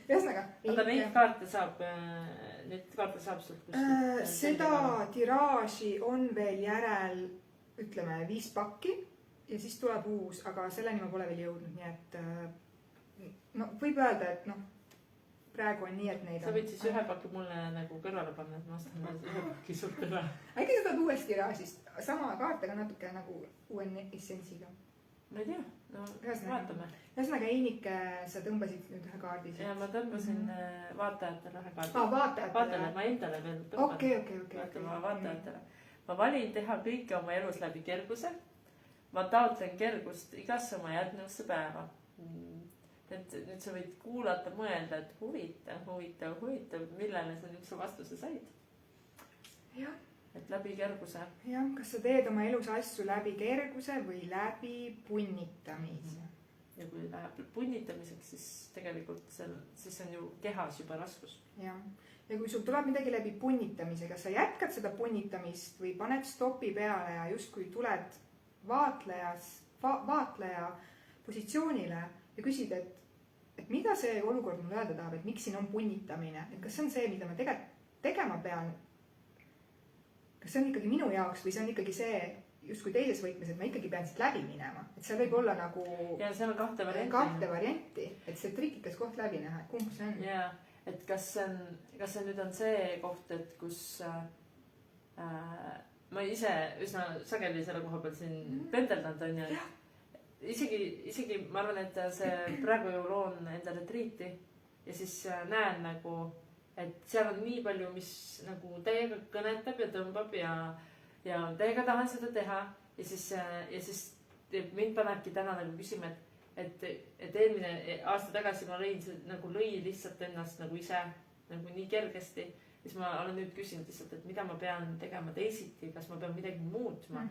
Ühesõnaga. Aga neid kaarte saab sult kuskil? Seda tiraaži on veel järel, ütleme 5 pakki. Ja siis tuleb uus, aga selleni ma pole veel jõudnud, nii et võib öelda, et praegu on nii, et neid on... Sa võid siis ühe paki mulle nagu kõrvale panna, et ma ostan ühe paki sult üle. Äkki sa tahad uuest tiraasist, sama kaart, aga natuke nagu uue essentsiga. Ma ei tea, vaatame. Ühesõnaga, Einike, sa tõmbasid nüüd ühe kaardi. Ja ma tõmbasin vaatajatele ühe kaardi. Vaatajatele? Ma endale veel tõmban. Okei. Vaatajatele. Ma valin teha kõike oma elus läbi kerguse. Ma taotlen kergust igasse oma järgnevasse päeva. Et nüüd sa võid kuulata, mõelda, et huvitav, millele sa nüüd su vastuse said. et läbi kerguse. jah, kas sa teed oma elus asju läbi kerguse või läbi punnitamise? Ja kui läheb punnitamiseks, siis tegelikult siis on ju kehas juba raskus. jah, ja kui sul tuleb midagi läbi punnitamise, kas sa jätkad seda punnitamist või paned stopi peale ja justkui tuled vaatleja positsioonile ja küsid, et mida see olukord mulle öelda tahab, et miks siin on punnitamine, et kas see on see, mida ma tegema pean, kas see on ikkagi minu jaoks või see on ikkagi see justkui teises võtmes, et ma ikkagi pean siit läbi minema, et seal võib olla nagu ja seal on kahte varianti, et see trikikas koht läbi näha, et kumb see on. ja, et kas see nüüd on see koht, et kus ma ise üsna sageli selle koha peal siin pendeldanud on ju, isegi ma arvan, et see praegu ju loon enda retriiti ja siis näen nagu, et seal on nii palju, mis nagu täiega kõnetab ja tõmbab ja täiega tahan seda teha ja siis mind panebki täna nagu küsima, et eelmine aasta tagasi ma lõi lihtsalt ennast nagu ise nagu nii kergesti. Siis ma olen nüüd küsinud lihtsalt, et mida ma pean tegema teisiti, kas ma pean midagi muutma,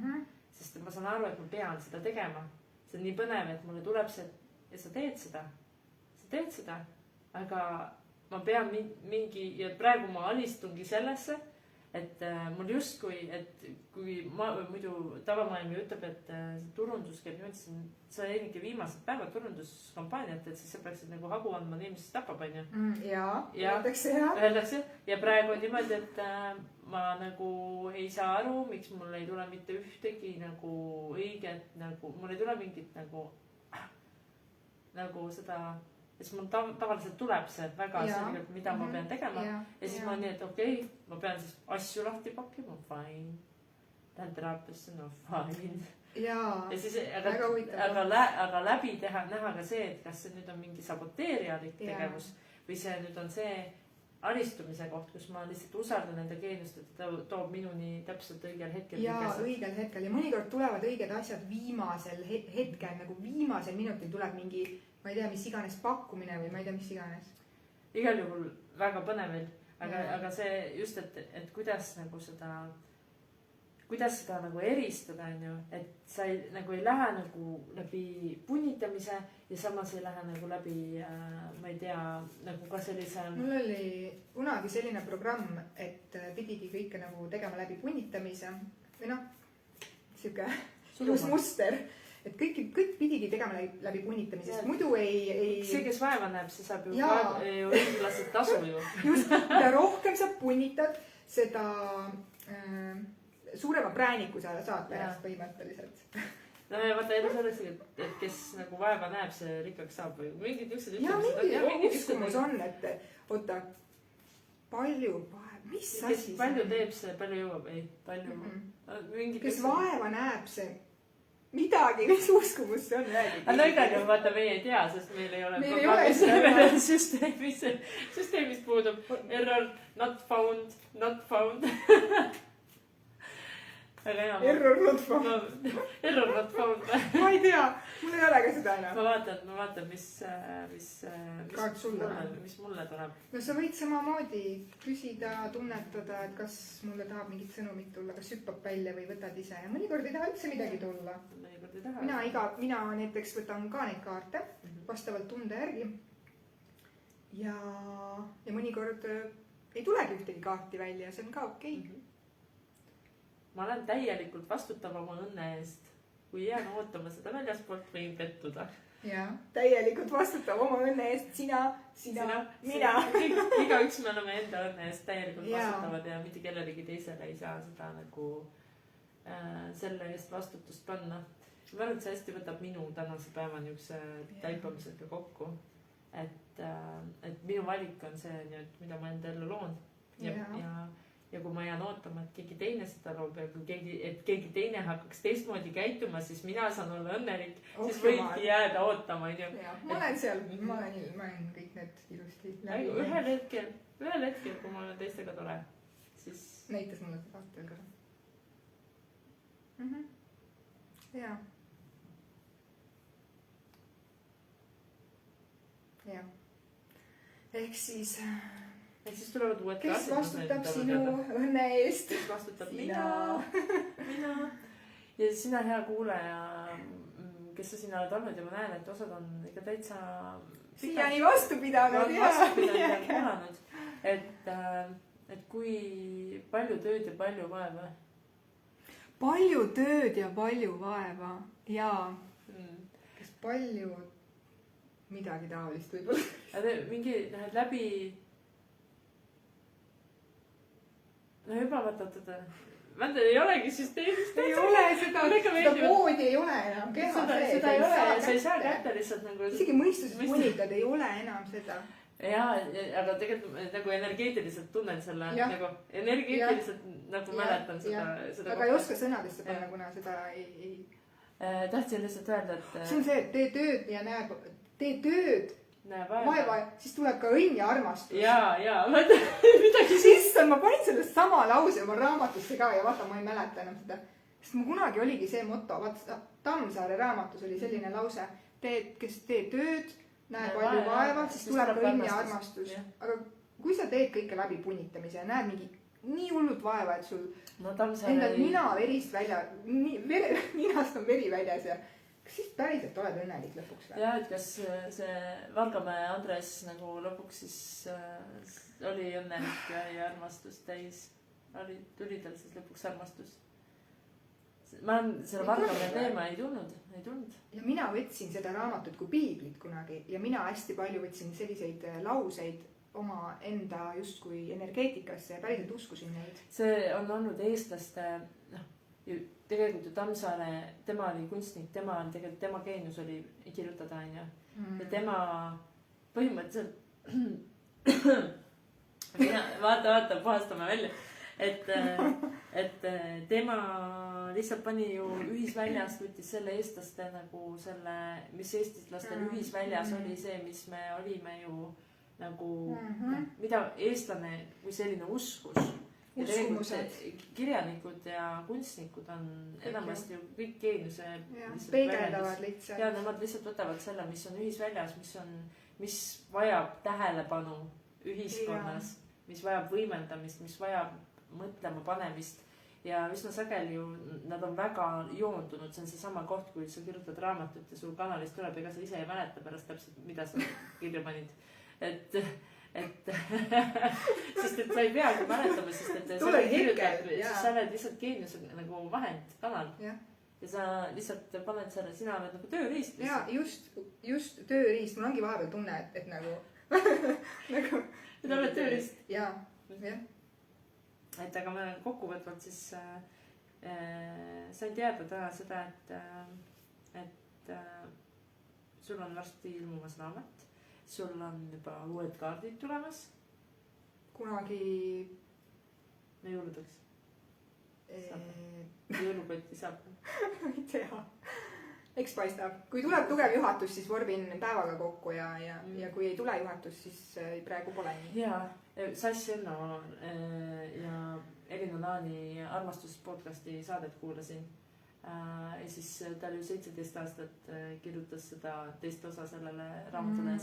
sest ma saan aru, et ma pean seda tegema. See on nii põnev, et mulle tuleb see, et sa teed seda, aga ma pean ja praegu ma alistungi sellesse, et mul justkui, et kui muidu tavamaailm ju ütleb, et turundus käib niimoodi, sa ennegi viimased päevad turunduskampaaniat, et siis sa peaksid nagu hagu andma nii, mis tapab, on ju. Öeldakse. Ja praegu on niimoodi, et ma nagu ei saa aru, miks mul ei tule mitte ühtegi nagu õiget, nagu mul ei tule mingit nagu seda. Siis mul tavaliselt tuleb see väga selgelt, mida ma pean tegema. Ja siis ma olen nii, et okei, ma pean siis asju lahti pakkima, fine. Lähen teraapiasse, no fine. Ja siis, aga läbi näha ka see, et kas see nüüd on mingi saboteerijalik tegevus või see nüüd on see alistumise koht, kus ma lihtsalt usaldan enda geeniust, et ta toob minuni täpselt õigel hetkel. Ja õigel hetkel ja mõnikord tulevad õiged asjad viimasel hetkel, nagu viimasel minutil tuleb mingi ma ei tea, mis iganes pakkumine või ma ei tea, mis iganes. Igal juhul väga põnevil, aga see just, et kuidas nagu seda nagu eristada, on ju, et sa nagu ei lähe nagu läbi punnitamise ja samas ei lähe nagu läbi, ma ei tea, nagu ka sellise. Mul oli kunagi selline programm, et pidigi kõike nagu tegema läbi punnitamise või siuke ilus muster. Et kõik pidigi tegema läbi punnitamise, sest muidu ei... See, kes vaeva näeb, see saab ju õiglased tasu ju. Just, mida rohkem sa punnitad, seda suurema prääniku sa saad pärast põhimõtteliselt. No ja vaata elu selleks, et kes nagu vaeva näeb, see rikkaks saab või mingid niisugused ütlemised. Ja mingi uskumus on, et oota, palju vaeva, mis asi? Palju teeb see, palju jõuab, ei, palju... Kes vaeva näeb see... Midagi, mis uskumus see on räägid. No igal juhul vaata meie ei tea, sest meil ei ole süsteemis puudub error, not found. Error not found. Ma ei tea, mul ei ole ka seda enam. Ma vaatan, mis mulle tuleb. No sa võid samamoodi küsida, tunnetada, et kas mulle tahab mingit sõnumit tulla, kas hüppab välja või võtad ise. Ja mõnikord ei taha üldse midagi tulla. Mina näiteks võtan ka neid kaarte vastavalt tunde järgi. Ja mõnikord ei tulegi ühtegi kaarti välja, see on ka okei. Ma olen täielikult vastutav oma õnne eest. Kui jään ootama seda väljaspoolt, võin pettuda. Ja, täielikult vastutav oma õnne eest. Sina, mina. Igaüks me oleme enda õnne eest täielikult vastutavad ja mitte kellelegi teisele ei saa seda nagu selle eest vastutust panna. Ma arvan, et see hästi võtab minu tänase päeva niisuguse taipamisega kokku. Et minu valik on see, mida ma enda ellu loon. Ja kui ma jään ootama, et keegi teine seda loob ja et keegi teine hakkaks teistmoodi käituma, siis mina saan olla õnnelik, siis võidki jääda ootama. Ma olen seal, ma olen kõik need ilusti läbi. Ühel hetkel, kui ma olen teistega tore, siis... Näitas mulle seda kaartel ka. Ja. Ehk siis... ja siis tulevad uued kes vastutab sinu õnne eest? kes vastutab? mina. Ja sina hea kuulaja, kes sa sinna oled olnud ja ma näen, et osad on ikka täitsa siiani vastu pidanud ja kuulanud, et kui palju tööd ja palju vaeva. Palju tööd ja palju vaeva ja kes palju midagi taolist võib-olla. Mingi läbi juba vaata, Vända ei olegi süsteemist. Ei ole seda poodi ei ole enam keha sees. Seda ei ole, sa ei saa kätte lihtsalt nagu. Isegi mõistuses punitad ei ole enam seda. Jaa, aga tegelikult nagu energeetiliselt tunnen selle, nagu energeetiliselt nagu mäletan seda. Aga ei oska sõnadesse panna, kuna seda ei... Tahtsin lihtsalt öelda, et... See on see, et tee tööd ja tee tööd. Vaeva, siis tuleb ka õnn ja armastus. Jaa, midagi sisse. Ma panin sellest sama lause oma raamatusse ka ja vaata, ma ei mäleta enam seda. Sest mul kunagi oligi see moto, vaata Tammsaare raamatus oli selline lause, kes tee tööd, näe palju vaeva, siis tuleb ka õnn ja armastus. Aga kui sa teed kõike läbi punitamise ja näed mingi nii hullult vaeva, et sul endal nina verist välja, ninast on veri väljas ja kas siis päriselt oled õnnelik lõpuks või? Jah, et kas see Valgamäe Andres nagu lõpuks siis oli õnnelik ja armastust täis. Tuli tal siis lõpuks armastus. Ma selle Valgamäe teema ei tulnud. Ja mina võtsin seda raamatut kui piiblit kunagi ja mina hästi palju võtsin selliseid lauseid oma enda justkui energeetikasse ja päriselt uskusin neid. See on olnud eestlaste, tegelikult ju Tammsaare, tema oli kunstnik, tema geenius oli kirjutada, ja tema põhimõtteliselt vaata, puhastame välja, et tema lihtsalt pani ju ühisväljast, võttis selle eestlaste nagu selle, mis eestlastel ühisväljas oli see, mis me olime ju nagu, mida eestlane kui selline uskus. Ja kirjanikud ja kunstnikud on enamasti ju kõik geeniuse peegeldavad lihtsalt. Ja nemad lihtsalt võtavad selle, mis on ühisväljas, mis vajab tähelepanu ühiskonnas, mis vajab võimendamist, mis vajab mõtlema panemist. Ja üsna sageli ju nad on väga joondunud, see on seesama koht, kui sa kirjutad raamatut ja sul kanalist tuleb, ega sa ise ei mäleta pärast täpselt, mida sa kirja panid. Sest et sa ei peagi mäletama, sest et sa oled lihtsalt geeniuse nagu vahend, kanal. Ja sa lihtsalt paned selle, sina oled nagu tööriist. Ja just tööriist. Mul ongi vahepeal tunne, et nagu et oled tööriist. Ja. Et aga ma kokkuvõtvalt siis sain teada täna seda, et sul on varsti ilmumas raamat. Sul on juba uued kaardid tulemas. Kunagi... Me jõuludeks. Jõulukotti saab. Ei tea. Eks paistab. Kui tuleb tugev juhatus, siis vorbin päevaga kokku ja kui ei tule juhatus, siis praegu pole nii. Jaa, Sass Enno ja Elina Laani armastuspodcasti saadet kuulasin. Ja siis ta oli 17 aastat kirjutas seda teist osa sellele raamatule ja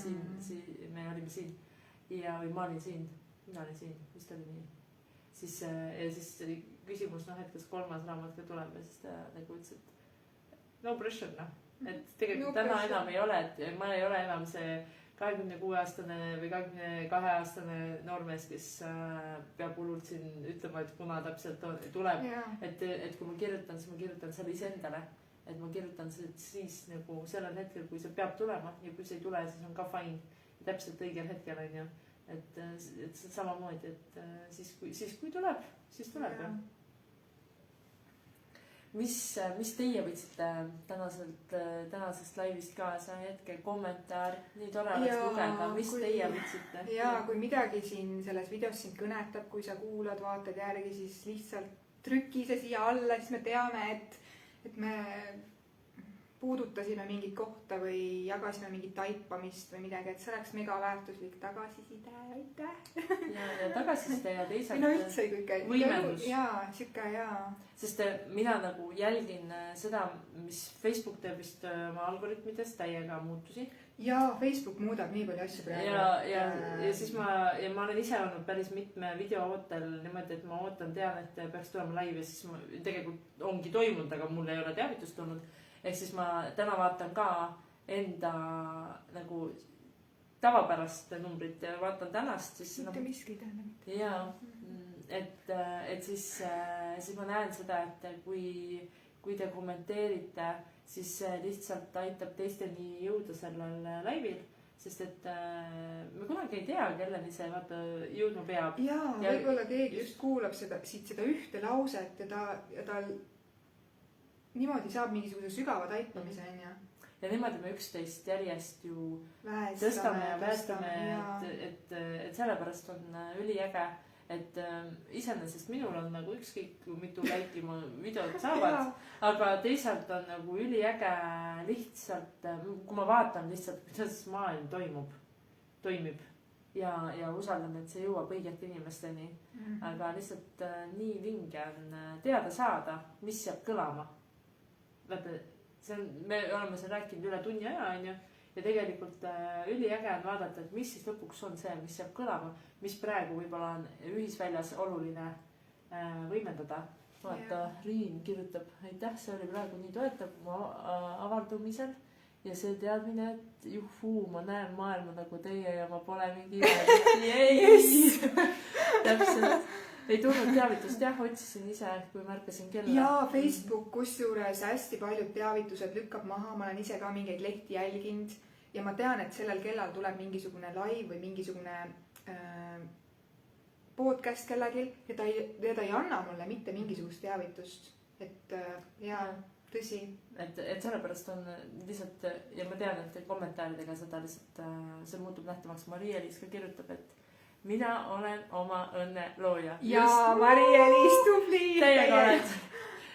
me olime siin või ma olin siin, mina olin siin, vist oli nii. Ja siis oli küsimus, et kas kolmas raamat ka tuleb ja siis ta nagu ütles, et no pressure, et tegelikult täna enam ei ole, et ma ei ole enam see 26-aastane või 22-aastane noormees, kes peab hullult siin ütlema, et kuna täpselt tuleb. Et kui ma kirjutan, siis ma kirjutan selle iseendale. Et ma kirjutan siis nagu sellel hetkel, kui see peab tulema ja kui see ei tule, siis on ka fine. Ja täpselt õigel hetkel on ju. Et samamoodi, et siis kui tuleb, siis tuleb. Mis teie võtsite tänasest laivist kaasa hetke kommentaar, nii tore oleks lugeda, mis teie võtsite? Ja kui midagi siin selles videos sind kõnetab, kui sa kuulad, vaatad järgi, siis lihtsalt trüki see siia alla, siis me teame, et me puudutasime mingit kohta või jagasime mingit taipamist või midagi, et see oleks mega väärtuslik tagasiside, aitäh! Ja tagasiside ja teisalt no üldse kõike. Võimendus. Jaa, siuke jaa. Sest mina nagu jälgin seda, mis Facebook teeb vist oma algoritmides täiega muutusi. jaa, Facebook muudab nii palju asju praegu. ja siis ma olen ise olnud päris mitme video ootel niimoodi, et ma tean, et peaks tulema live ja siis ma tegelikult ongi toimunud, aga mul ei ole teavitust tulnud. Ehk siis ma täna vaatan ka enda nagu tavapärast numbrit ja vaatan tänast, siis mitte miski ei tähenda mitte. jaa, et siis ma näen seda, et kui te kommenteerite, siis see lihtsalt aitab teisteni jõuda sellel laivil, sest et me kunagi ei tea, kelleni see vaata jõudma peab. jaa, võib-olla keegi just kuulab siit seda ühte lauset ja ta niimoodi saab mingisuguse sügava taipamise, onju. Ja niimoodi me üksteist järjest ju tõstame ja päästame, et sellepärast on üliäge, et iseenesest minul on nagu ükskõik mitu laiki mu videod saavad, aga teisalt on nagu üliäge lihtsalt, kui ma vaatan lihtsalt, kuidas maailm toimib ja usaldan, et see jõuab õigete inimesteni. Aga lihtsalt nii vinge on teada saada, mis jääb kõlama. Me oleme siin rääkinud üle tunni aja, onju. Ja tegelikult üliäge on vaadata, et mis siis lõpuks on see, mis jääb kõlama, mis praegu võib-olla on ühisväljas oluline võimendada. Vaata, Riin kirjutab, aitäh, see oli praegu nii toetav avaldumisel ja see teadmine, et juhuu, ma näen maailma nagu teie ja ma pole mingi täpselt. Ei tulnud teavitust, jah, otsisin ise, kui märkasin kella. Jaa, Facebook kusjuures hästi paljud teavitused lükkab maha, ma olen ise ka mingeid lehti jälginud ja ma tean, et sellel kellal tuleb mingisugune live või mingisugune podcast kellegil ja ta ei anna mulle mitte mingisugust teavitust. Et jaa, tõsi. Et sellepärast on lihtsalt, ja ma tean, et kommentaaridega seda lihtsalt, see muutub nähtamaks. Maria-Liis ka kirjutab, et mina olen oma õnne looja. Jaa, Maria-Liis tubli.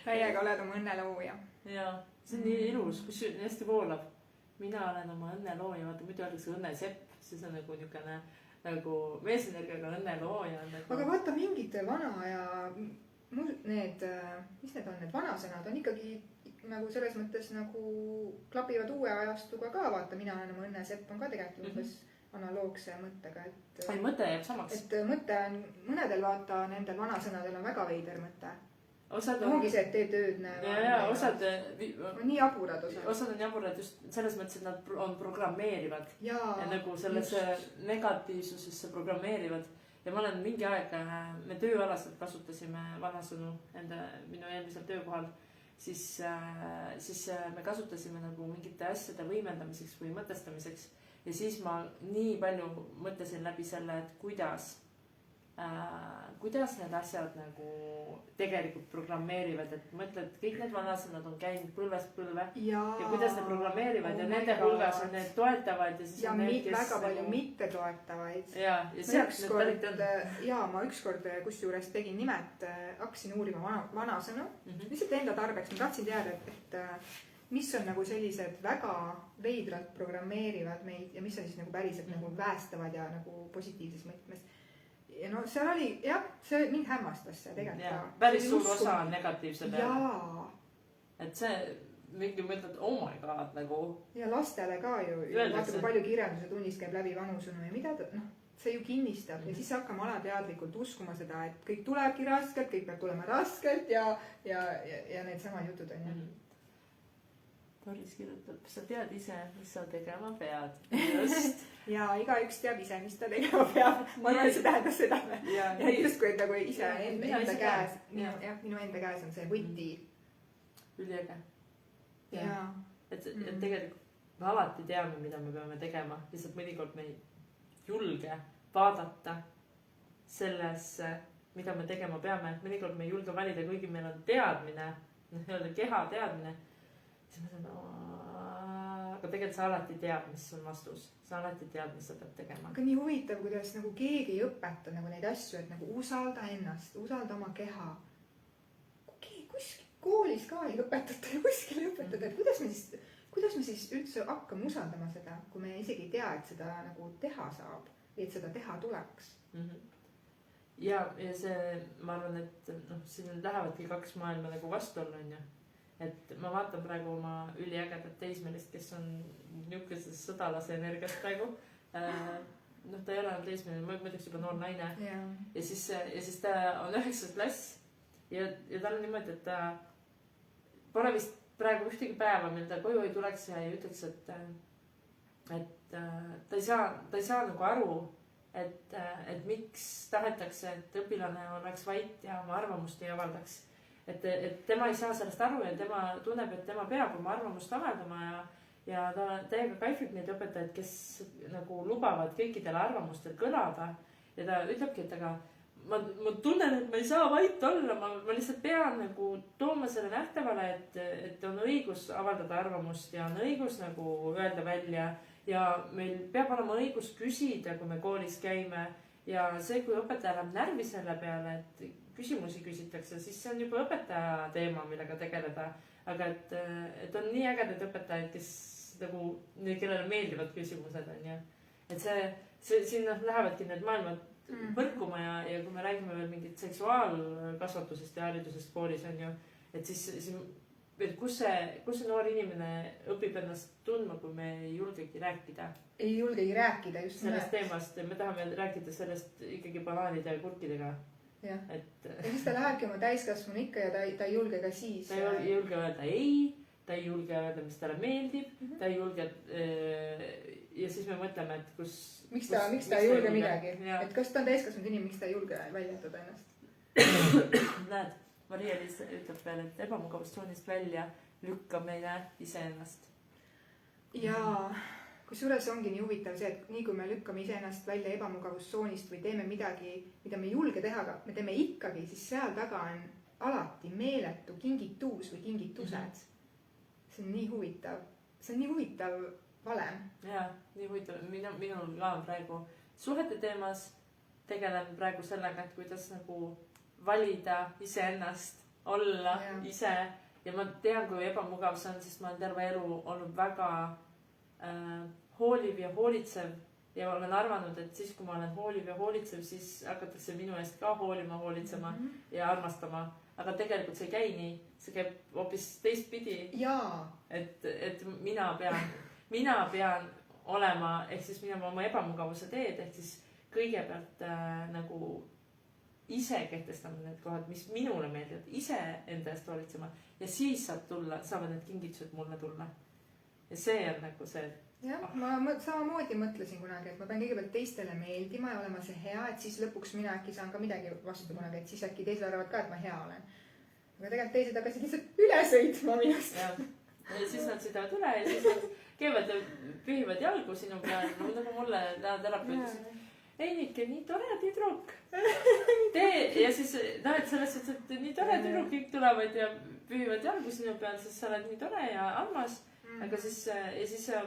Täiega oled oma õnne looja. Jaa, see on nii ilus, kus hästi voolab. Mina olen oma õnne looja, vaata muidu öeldakse õnne sepp, siis on nagu niisugune nagu meesenergiaga õnne looja. Nagu... Aga vaata mingid vana ja need, mis need on, need vanasõnad on ikkagi nagu selles mõttes nagu klapivad uue ajastuga ka, vaata mina olen oma õnne sepp on ka tegelikult umbes analoogse mõttega, et... Ai, mõte jääb samaks. Et mõte on, mõnedel vaata, nendel vanasõnadel on väga veider mõte. Osad on... Ongi see, et tee tööd näe. Ja, osad... On nii jaburad osad. Osad on jaburad just selles mõttes, et nad on programmeerivad. Ja nagu sellesse negatiivsusesse programmeerivad. Ja ma olen mingi aeg, me tööalaselt kasutasime vanasõnu minu eelmisel töökohal. Siis me kasutasime nagu mingite asjade võimendamiseks või mõtestamiseks. Ja siis ma nii palju mõtlesin läbi selle, et kuidas need asjad nagu tegelikult programmeerivad, et mõtled, kõik need vanasõnad on käinud põlvest põlve ja kuidas need programmeerivad ja nende hulgas on need toetavad ja siis ja on need, kes... väga palju mitte toetavaid. Ja ma ükskord kusjuures tegin nimet, hakkasin uurima vanasõnu, lihtsalt enda tarbeks, ma tahtsin teada, et mis on nagu sellised väga veidralt programmeerivad meid ja mis on siis nagu päriselt nagu päästavad ja nagu positiivses mõtmes. Ja no seal oli, jah, see mind hämmastas see tegelikult. Päris suur osa on negatiivse peale. Jaa. Et see mingi mõtled, oh my god, nagu... Ja lastele ka ju, vaata kui palju kirjanduse tunnis käib läbi vanusõnu ja mida ta, see ju kinnistab ja siis hakkame alateadlikult uskuma seda, et kõik tulebki raskelt, kõik peab tulema raskelt ja need samad jutud on ju. Doris kirjutab, sa tead ise, mis sa tegema pead. Just. Ja igaüks teab ise, mis ta tegema peab. Ma arvan, see tähendas seda. Ja just kui et nagu ise enda käes. Minu enda käes on see võti. Üliäge. Ja. Et tegelikult me alati teame, mida me peame tegema. Lihtsalt mõnikord me ei julge vaadata sellesse, mida me tegema peame. Mõnikord me ei julge valida, kuigi meil on teadmine, keha teadmine. Siis ma ütlen, aga tegelikult sa alati tead, mis on vastus. Sa alati tead, mis sa pead tegema. Aga nii huvitav, kuidas nagu keegi ei õpeta nagu neid asju, et nagu usalda ennast, usalda oma keha. Kuskil koolis ka ei õpetata ja kuskil ei õpetata, et kuidas me siis üldse hakkame usaldama seda, kui me isegi ei tea, et seda nagu teha saab või et seda teha tuleks. Ja see, ma arvan, et siin lähevadki kaks maailma nagu vastu olla, on ju. et ma vaatan praegu oma üliägedat teismelist, kes on niisuguses sõdalase energias praegu. Noh, ta ei ole enam teismeline, ma ütleks juba noor naine. Ja siis ta on 9. klass ja tal on niimoodi, et ta pole vist praegu ühtegi päeva, mil ta koju ei tuleks ja ei ütleks, et ta ei saa nagu aru, et miks tahetakse, et õpilane oleks vait ja oma arvamust ei avaldaks. Et tema ei saa sellest aru ja tema tunneb, et tema peab oma arvamust avaldama ja ta täiega kaifib neid õpetajaid, kes nagu lubavad kõikidele arvamustel kõlada. Ja ta ütlebki, et aga ma tunnen, et ma ei saa vait olla, ma lihtsalt pean nagu tooma selle nähtavale, et on õigus avaldada arvamust ja on õigus nagu öelda välja ja meil peab olema õigus küsida, kui me koolis käime ja see, kui õpetaja läheb närvi selle peale, et küsimusi küsitakse, siis see on juba õpetaja teema, millega tegeleda. Aga et on nii ägedaid õpetajaid, kes nagu, kellele meeldivad küsimused on ja et siin lähevadki need maailmad põrkuma ja kui me räägime veel mingit seksuaalkasvatusest ja haridusest koolis on ju, et siis kus see noor inimene õpib ennast tundma, kui me ei julgegi rääkida. Ei julgegi rääkida just sellest teemast ja me tahame rääkida sellest ikkagi banaanide ja kurkidega. Ja siis ta lähebki oma täiskasvanu ikka ja ta ei julge ka siis. Ta ei julge öelda ei, ta ei julge öelda, mis talle meeldib, ta ei julge ja siis me mõtleme, et miks ta ei julge midagi, et kas ta on täiskasvanud inimene, miks ta ei julge väljendada ennast. Näed, Maria-Liis ütleb veel, et ebamugavustsoonist välja lükkamine iseennast. Ja kusjuures ongi nii huvitav see, et nii kui me lükkame iseennast välja ebamugavustsoonist või teeme midagi, mida me ei julge teha, aga me teeme ikkagi, siis seal taga on alati meeletu kingituus või kingitused. See on nii huvitav. See on nii huvitav valem. Jaa, nii huvitav. Minul ka praegu suhete teemas tegelen praegu sellega, et kuidas nagu valida iseennast, olla ise. Ja ma tean, kui ebamugav see on, sest ma olen terve elu olnud väga hooliv ja hoolitsev ja olen arvanud, et siis kui ma olen hooliv ja hoolitsev, siis hakatakse minu eest ka hoolima, hoolitsema ja armastama, aga tegelikult see ei käi nii, see käib hoopis teistpidi, et mina pean olema, ehk siis minema oma ebamugavuse teed, ehk siis kõigepealt nagu ise kehtestama need kohad, mis minule meeldivad, ise enda eest hoolitsema ja siis saavad need kingitused mulle tulla. Ja see on nagu see. Jah, ma samamoodi mõtlesin kunagi, et ma pean kõigepealt teistele meeldima ja olema see hea, et siis lõpuks mina äkki saan ka midagi vastu kunagi, et siis äkki teised arvavad ka, et ma hea olen. Aga tegelikult teised hakkasid lihtsalt üle sõitma minust. Ja siis nad sõidavad üle ja siis nad keevad ja pühivad jalgu sinu peal, nagu mulle terapeudis. Ei Nike, nii tore tüdruk. Ja siis, et selles suhtes, et nii tore tüdruk, kõik tulevad ja pühivad jalgu sinu peal, sest sa oled nii tore ja armas. Aga siis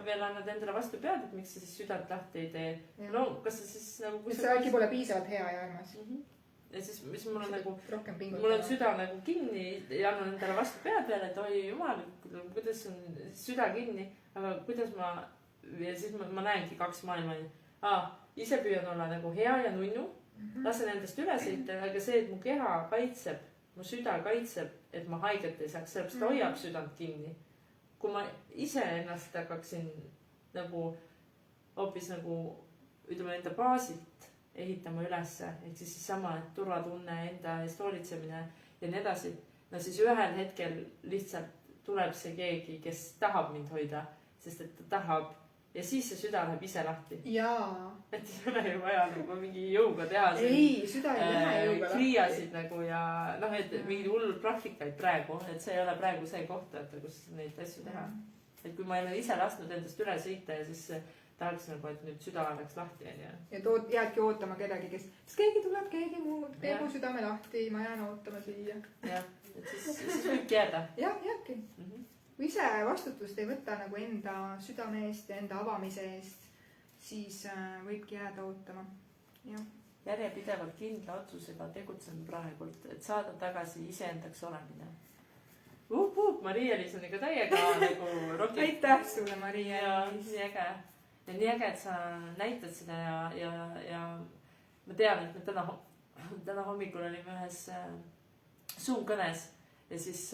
veel annad endale vastu pead, et miks sa siis südant lahti ei tee. No, kas sa siis nagu... Et sa äkki pole piisavalt hea ja armas. Ja siis mul on nagu... Mul on süda nagu kinni ja annan endale vastu pead veel, et oi jumal, kuidas on süda kinni. Aga kuidas ma... Ja siis ma näengi 2 maailma. Ise püüan olla nagu hea ja nunnu. Lasen endast üle sõita, aga see, et mu keha kaitseb, mu süda kaitseb, et ma haiget ei saaks, sellepärast ta hoiab südant kinni. Kui ma ise ennast hakkaksin nagu hoopis nagu ütleme enda baasilt ehitama ülesse, et siis sama turvatunne, enda eest hoolitsemine ja nii edasi, no siis ühel hetkel lihtsalt tuleb see keegi, kes tahab mind hoida, sest et ta tahab ja siis see süda läheb ise lahti. Jaa. Et ei ole ju vaja nagu mingi jõuga teha. Ei, süda ei lähe jõuga lahti. Kriiasid nagu ja et mingid hullud praktikaid praegu, et see ei ole praegu see koht, kus neid asju teha. Et kui ma olen ise lasknud endast üle sõita ja siis tahaks nagu, et nüüd süda oleks lahti. Ja jäädki ootama kedagi, kes keegi tuleb, keegi muu, teeb mu südame lahti, ma jään ootama siia. Jah, et siis võibki jääda. Jah, jääbki. Kui ise vastutust ei võta nagu enda südame eest ja enda avamise eest, siis võibki jääda ootama. Järjepidevalt kindla otsusega tegutsen praegult, et saada tagasi iseendaks olemine. Maria-Liis on ikka täiega nagu roki. Aitäh sulle, Maria-Liis. Nii äge. Ja nii äge, et sa näitad seda ja ma tean, et me täna hommikul olime ühes Zoom kõnes ja siis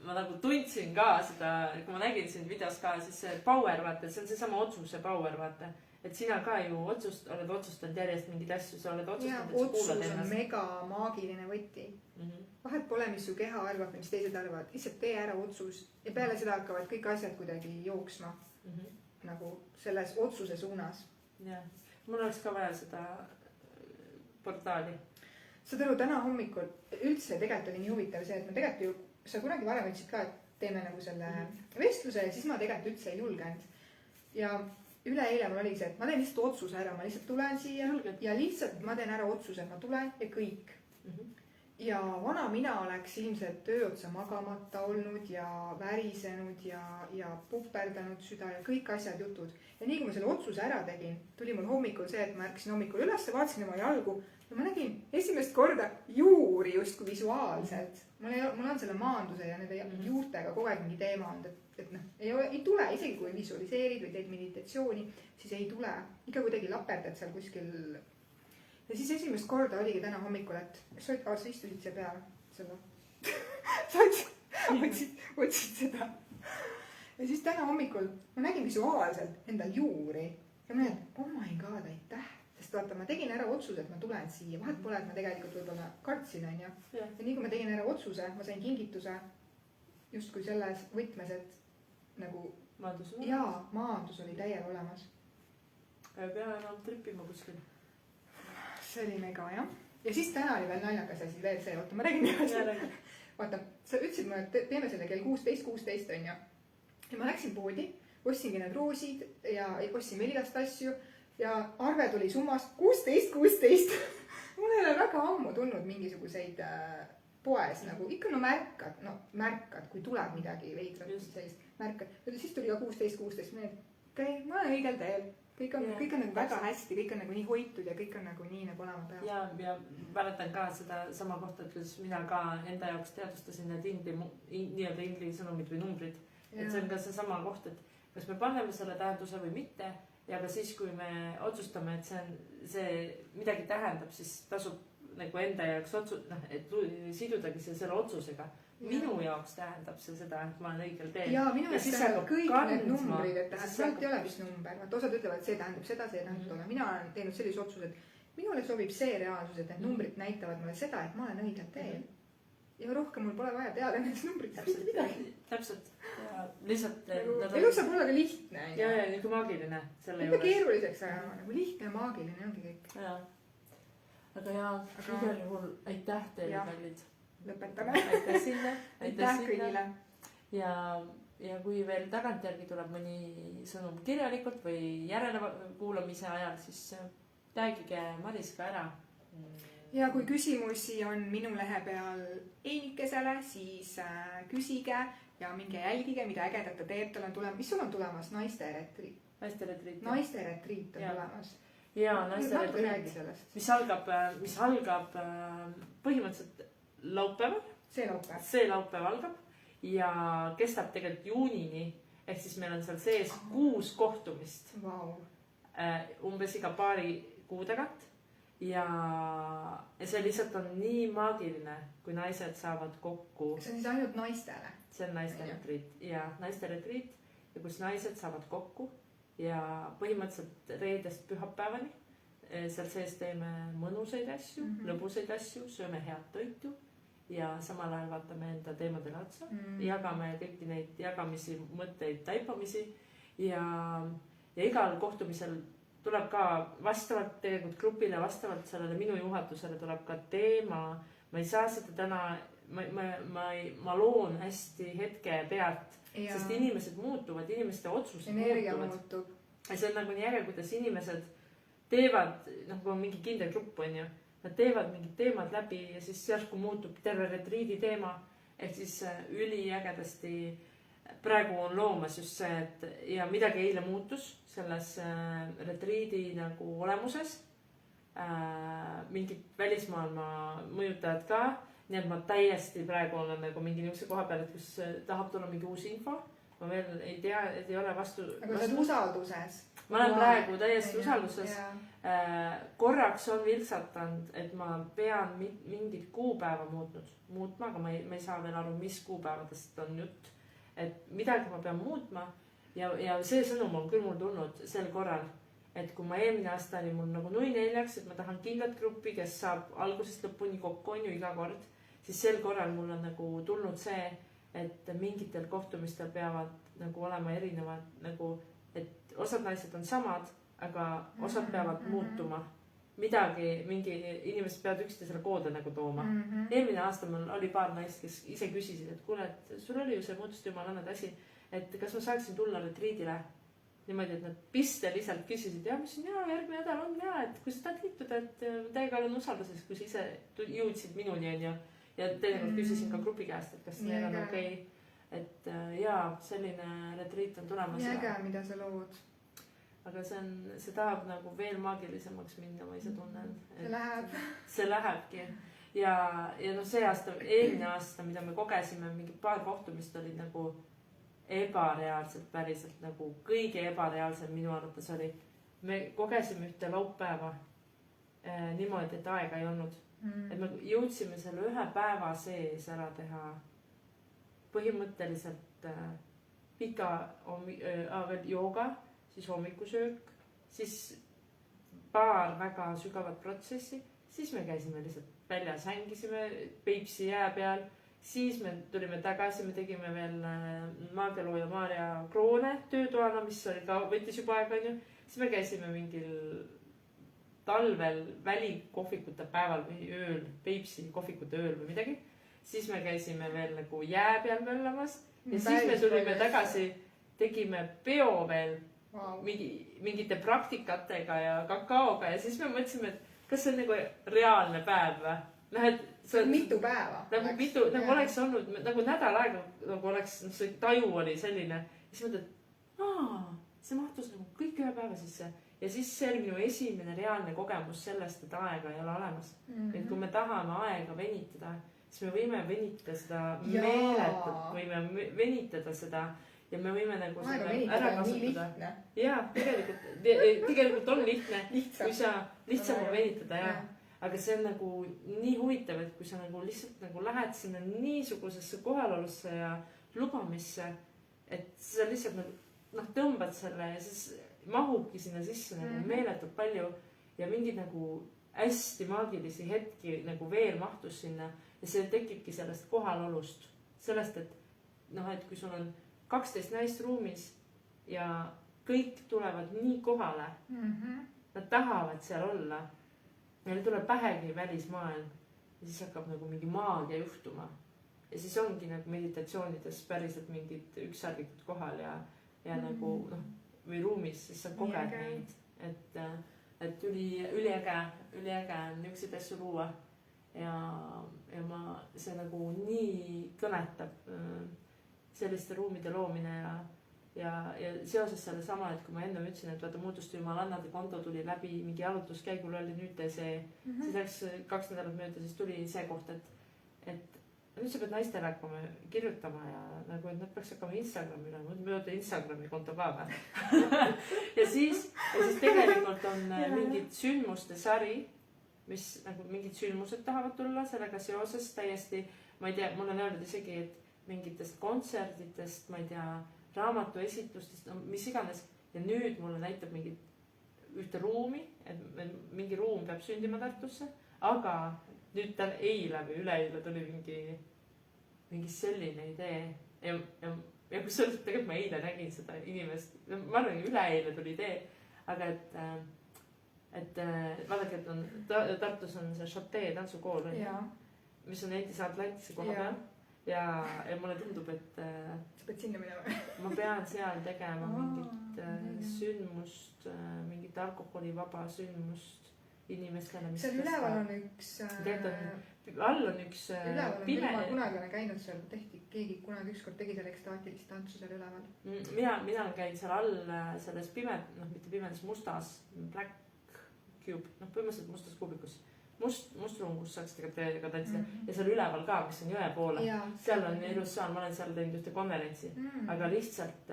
ma nagu tundsin ka seda, kui ma nägin sind videos ka, siis see power, vaata, see on seesama otsuse power, vaata. Et sina ka ju oled otsustanud järjest mingeid asju, sa oled otsustanud, et sa kuulad otsus on ennast. mega maagiline võti. Vahet pole, mis su keha arvab või mis teised arvavad, lihtsalt tee ära otsus ja peale seda hakkavad kõik asjad kuidagi jooksma nagu selles otsuse suunas. Jah, mul oleks ka vaja seda portaali. Saad aru, täna hommikul üldse tegelikult oli nii huvitav see, et ma tegelikult ju, sa kunagi varem ütlesid ka, et teeme nagu selle vestluse ja siis ma tegelikult üldse ei julgenud. Ja üleeile mul oli see, et ma teen lihtsalt otsuse ära, ma lihtsalt tulen siia ja lihtsalt ma teen ära otsuse, et ma tulen ja kõik. Ja vana mina oleks ilmselt töö otsa magamata olnud ja värisenud ja puperdanud süda ja kõik asjad jutud. Ja nii kui ma selle otsuse ära tegin, tuli mul hommikul see, et ma ärkasin hommikul üles, vaatasin oma jalgu ja ma nägin esimest korda juuri justkui visuaalselt. Mul on selle maanduse ja nende juurtega kogu aeg mingi teema olnud, et noh, ei tule, isegi kui visualiseerid või teed meditatsiooni, siis ei tule. Ikka kuidagi laperdad seal kuskil. Ja siis esimest korda oligi täna hommikul, et sa istusid siia peale selle. Sa otsid seda. Ja siis täna hommikul ma nägin visuaalselt endal juuri ja ma nägin, oh my god, aitäh. Sest vaata, ma tegin ära otsuse, et ma tulen siia. Vahet pole, et ma tegelikult võib-olla kartsin, on ja nii kui ma tegin ära otsuse, ma sain kingituse justkui selles võtmes, et nagu maandus oli täiel olemas. Ei pea enam tripima kuskil. See oli mega, jah. Ja siis täna oli veel naljakas asi veel see, oota, ma räägin nii. Vaata, sa ütlesid mulle, et teeme selle kell 16 on ja. Ja ma läksin poodi, ostsingi need roosid ja ostsin vilgast asju ja arve tuli summas 16. Mul ei ole väga ammu tulnud mingisuguseid poes nagu, ikka märkad, kui tuleb midagi veidrat, sellist märkad. Ja siis tuli ka 16, ma olen õigel teel. Kõik on nagu väga hästi, kõik on nagu nii hoitud ja kõik on nagu nii nagu olema peal. Ja mäletan ka seda sama kohta, et kuidas mina ka enda jaoks teadustasin need nii-öelda ingli sõnumid või numbrid. Et see on ka see sama koht, et kas me paneme selle tähenduse või mitte ja ka siis, kui me otsustame, et see midagi tähendab, siis tasub nagu enda jaoks et sidudagi selle otsusega. Minu jaoks tähendab see seda, et ma olen õigel teel. Ja minu jaoks tähendab kõik need numbrid, et sealt ei ole vist number. Osad ütlevad, et see tähendab seda, see tähendab tolle. Mina olen teinud sellise otsuse, et minule sobib see reaalsus, et need numbrid näitavad mulle seda, et ma olen õigel teel. Ja rohkem mul pole vaja teada nendest numbrid. Täpselt. Lihtsalt... Elu saab olla ka lihtne. Ja, nagu maagiline. Mitte keeruliseks ajama, nagu lihtne ja maagiline ongi kõik. Aga igal juhul aitäh teile, kallid. Lõpetame. Aitäh sinne. Aitäh kõigile. Ja kui veel tagantjärgi tuleb mõni sõnum kirjalikult või järele kuulamise ajal, siis tagige Maris ka ära. Ja kui küsimusi on minu lehe peal Einikesele, siis küsige ja minge jälgige, mida ägedat ta teeb. Tal on tulemas, mis sul on tulemas? Naiste retriit. Naiste retriit on tulemas. Ja naiste retriit, mis algab põhimõtteliselt laupäeval. See laupäev algab ja kestab tegelikult juunini. Ehk siis meil on seal sees 6 kohtumist. Umbes iga paari kuu tagant. Ja see lihtsalt on nii maagiline, kui naised saavad kokku. See on siis ainult naistele? See on naiste retriit. Ja naiste retriit, ja kus naised saavad kokku. Ja põhimõtteliselt reedest pühapäevani. Seal sees teeme mõnusaid asju, lõbusaid asju, sööme head toitu. Ja samal ajal vaatame enda teemadele otsa. Jagame kõiki neid jagamisi, mõtteid, taipamisi. Ja igal kohtumisel tuleb ka vastavalt tegelikult grupile, vastavalt sellele minu juhatusele tuleb ka teema. Ma ei saa seda täna, ma loon hästi hetke pealt, sest inimesed muutuvad, inimeste otsused energia muutub. Ja see on nagu nii äge, kuidas inimesed teevad, nagu on mingi kindel grupp on ju, nad teevad mingid teemad läbi ja siis järsku muutub terve retriidi teema. Ehk siis üliägedasti praegu on loomas just see, et ja midagi eile muutus selles retriidi nagu olemuses. Mingid välismaailma mõjutajad ka. Nii et ma täiesti praegu olen nagu mingi niisuguse koha peal, et kus tahab tulla mingi uus info. ma veel ei tea, et ei ole vastu. aga sa oled usalduses. Ma olen praegu täiesti usalduses. Korraks on viltsatanud, et ma pean mingit kuupäeva muutma, aga ma ei saa veel aru, mis kuupäevadest on jutt. Et midagi ma pean muutma ja see sõnum on küll mul tulnud sel korral, et kui ma eelmine aasta oli mul nagu 0-4, et ma tahan kindlat gruppi, kes saab algusest lõpuni kokku on ju iga kord, siis sel korral mul on nagu tulnud see, et mingitel kohtumistel peavad nagu olema erinevad nagu, et osad naised on samad, aga osad peavad muutuma. Midagi, mingi inimesed peavad üksteisele koode nagu tooma. Eelmine aasta mul oli paar naist, kes ise küsisid, et kuule, et sul oli ju see muutuste jumalannade asi, et kas ma saaksin tulla retriidile? Niimoodi, et nad pisteliselt küsisid, ja mis on järgmine nädal on ja, et kui sa tahad liituda, et teiega olen usalduses, kui sa ise jõudsid minuni on ju. Ja teinekord küsisin ka grupi käest, et kas neil on okei. Et selline retriit on tulemas. Nii äge, mida sa lood. Aga see tahab nagu veel maagilisemaks minna, ma ise tunnen. See lähebki. Ja see aasta, eelmine aasta, mida me kogesime, mingi paar kohtumist oli nagu ebareaalselt päriselt, nagu kõige ebareaalsem minu arvates oli. Me kogesime ühte laupäeva niimoodi, et aega ei olnud. Et me jõudsime selle ühe päeva sees ära teha põhimõtteliselt pika veel jooga, siis hommikusöök, siis paar väga sügavat protsessi, siis me käisime lihtsalt väljas, hängisime Peipsi jää peal, siis me tulime tagasi, me tegime veel Maagelu ja Maarja kroone töötoana, mis oli ka, võttis juba aega, siis me käisime mingil talvel välikohvikute päeval või ööl, Peipsi kohvikute ööl või midagi. Siis me käisime veel nagu jää peal möllamas ja siis me tulime tagasi, tegime peo veel mingite praktikatega ja kakaoga ja siis me mõtlesime, et kas see on nagu reaalne päev või? Mitu päeva. Nagu oleks olnud, nagu nädal aega, nagu oleks, see taju oli selline. Ja siis mõtled, et see mahtus nagu kõik ühe päeva sisse. Ja siis see oli minu esimene reaalne kogemus sellest, et aega ei ole olemas. Et kui me tahame aega venitada, siis me võime venitada seda meeletut, võime venitada seda ja me võime nagu seda ära kasutada. Jaa, tegelikult on lihtne, kui sa lihtsam on venitada, jah. Aga see on nagu nii huvitav, et kui sa nagu lihtsalt nagu lähed sinna niisugusesse kohalolusse ja lubamisse, et sa lihtsalt nagu tõmbad selle ja siis mahubki sinna sisse nagu meeletult palju ja mingid nagu hästi maagilisi hetki nagu veel mahtus sinna ja see tekibki sellest kohalolust. Sellest, et kui sul on 12 naist ruumis ja kõik tulevad nii kohale, nad tahavad seal olla. Neil tuleb pähegi välismaailm ja siis hakkab nagu mingi maagia juhtuma. Ja siis ongi nagu meditatsioonides päriselt mingid ükssarvikud kohal ja nagu või ruumis, siis sa koged neid. Et üliäge on niisuguseid asju luua ja see nagu nii kõnetab selliste ruumide loomine ja seoses selle sama, et kui ma enne ütlesin, et vaata muutuste jumalannade konto tuli läbi mingi arutuskäigul oli nüüd see, siis läks 2 nädalat mööda, siis tuli see koht, et nüüd sa pead naistele hakkama kirjutama ja nagu, et nad peaks hakkama Instagrami üle, ma mõtlen Instagrami konto ka või. ja siis tegelikult on mingid sündmuste sari, mis nagu mingid sündmused tahavad tulla sellega seoses täiesti, ma ei tea, mul on öelnud isegi, et mingitest kontsertidest, ma ei tea, raamatuesitlustest, mis iganes ja nüüd mulle näitab ühte ruumi, et mingi ruum peab sündima Tartusse, aga nüüd tal eile või üleeile tuli mingi selline idee ja kus öeldud, tegelikult ma eile nägin seda inimest, ma arvan, üleeile tuli idee, aga et vaadake, et Tartus on see Chotee tantsukool, mis on endise Atlantise koha peal ja mulle tundub, et sa pead sinna minema. Ma pean seal tegema mingit sündmust, mingit alkoholivaba sündmust inimestele, mis seal üleval on üks all on üks pime. Ma kunagi olen käinud seal, keegi kunagi ükskord tegi seal ekstaatilist tantsu seal üleval. Mina olen käinud seal all selles mitte pimedas, mustas Black Cube, põhimõtteliselt mustas kuubikus, Mustrungus saaks tegelikult ka tantsida ja seal üleval ka, mis on jõe poole. Seal on ilus saal, ma olen seal teinud ühte konverentsi, aga lihtsalt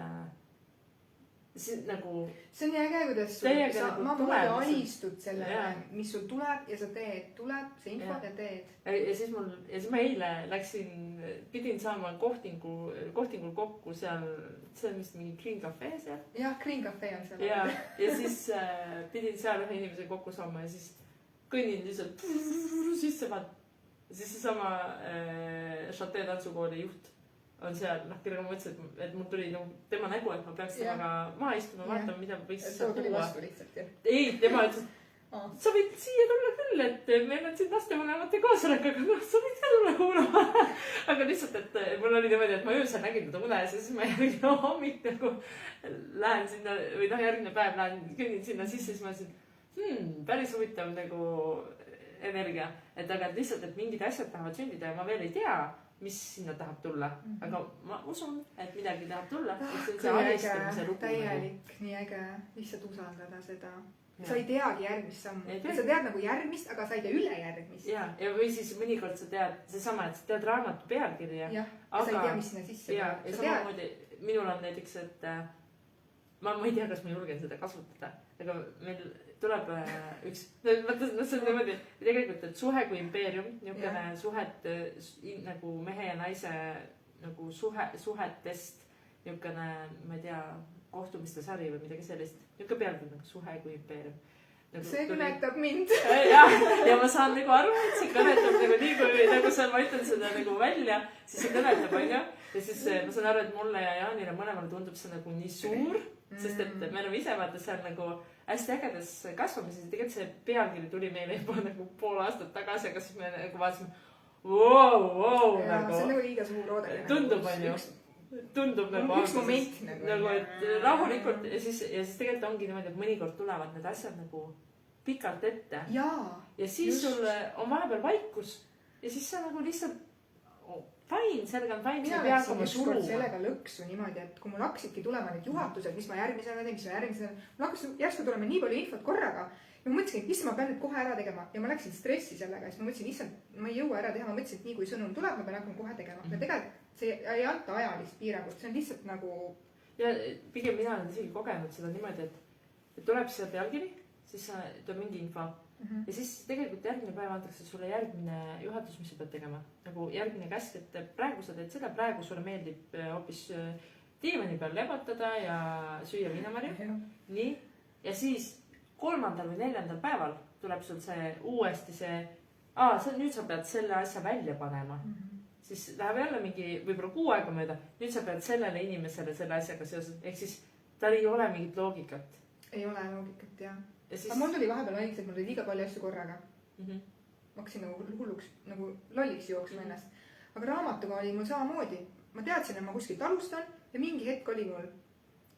nagu. See on nii äge, kuidas sa maammoodi alistud sellele, mis sul tuleb ja sa tuleb see info ja teed. Ja siis ma eile pidin saama kohtingul kokku seal, see on vist mingi Green Cafe seal. Jah, Green Cafe on seal. Ja siis pidin seal ühe inimese kokku saama ja siis kõnnin lihtsalt sisse vaat. Siis seesama Chate tantsukooli juht on seal, kellega ma mõtlesin, et mul tuli tema nägu, et ma peaks temaga maha istuma, vaatama, mida ma võiks seal tuua. Vastu lihtsalt, jah. Ei, tema ütles, sa võid siia tulla küll, et meil on siin lastevanemate koosolek, aga sa võid ka tulla kuulama. Aga lihtsalt, et mul oli niimoodi, et ma öösel nägin teda unes ja siis ma järgmine hommik lähen sinna või järgmine päev kõnnin sinna sisse, siis ma ütlesin, päris huvitav energia, et aga lihtsalt, et mingid asjad tahavad sündida ja ma veel ei tea, mis sinna tahab tulla, aga ma usun, et midagi tahab tulla. Täielik, nii äge, lihtsalt usaldada seda. Sa ei teagi järgmist sammu. Sa tead nagu järgmist, aga sa ei tea üle järgmist. Ja või siis mõnikord sa tead seesama, et sa tead raamatu pealkirja. Ja sa ei tea, mis sinna sisse. Ja samamoodi minul on näiteks, et ma ei tea, kas ma julgen seda kasutada, aga meil tuleb üks, see on niimoodi, tegelikult, et suhe kui impeerium, niisugune suhet nagu mehe ja naise nagu suhetest, niisugune, ma ei tea, kohtumiste sari või midagi sellist, niisugune pealkiri nagu suhe kui impeerium. See kõnetab mind. Ja ma saan nagu aru, et see kõnetab nagu nii, kui nagu ma ütlen seda nagu välja, siis see kõnetab, on ju. Ja siis ma saan aru, et mulle ja Jaanile mõlemale tundub see nagu nii suur, sest et me oleme ise vaata seal nagu hästi ägedas kasvamises. Tegelikult see pealkiri tuli meile juba nagu pool aastat tagasi, aga siis me nagu vaatasime, wow. See on nagu liiga suur oodega. Tundub, on ju. Tundub nagu üks moment nagu, et rahulikult ja siis tegelikult ongi niimoodi, et mõnikord tulevad need asjad nagu pikalt ette. Ja siis sul on vahepeal vaikus ja siis sa nagu lihtsalt fain, sellega on fain. Mina läksin ükskord sellega lõksu niimoodi, et kui mul hakkasidki tulema need juhatused, mis ma järgmisena teen, mul hakkas järsku tulema nii palju infot korraga ja ma mõtlesin, et issand, ma pean nüüd kohe ära tegema ja ma läksin stressi sellega ja siis ma mõtlesin, issand, ma ei jõua ära teha, ma mõtlesin, et nii kui sõnum tuleb, ma pean hakkama kohe tegema. Ja tegelikult see ei anta ajalist piirangut, see on lihtsalt nagu. Ja pigem mina olen isegi kogenud seda niimoodi, et tuleb see pealkiri, siis tuleb mingi info ja siis tegelikult järgmine päev antakse sulle järgmine juhatus, mis sa pead tegema. Nagu järgmine käsk, et praegu sa teed seda, praegu sulle meeldib hoopis diivani peal lepotada ja süüa viinamarju. Nii, ja siis 3. või 4. päeval tuleb sul see uuesti nüüd sa pead selle asja välja panema. Siis läheb jälle mingi võib-olla 6 aega mööda, nüüd sa pead sellele inimesele selle asjaga seoses, ehk siis tal ei ole mingit loogikat. Ei ole loogikat, jah. Aga mul tuli vahepeal ainult, et mul oli liiga palju asju korraga. Ma hakkasin nagu hulluks, nagu lolliks jooksma ennast. Aga raamatuga oli mul samamoodi. Ma teadsin, et ma kuskilt alustan ja mingi hetk oli mul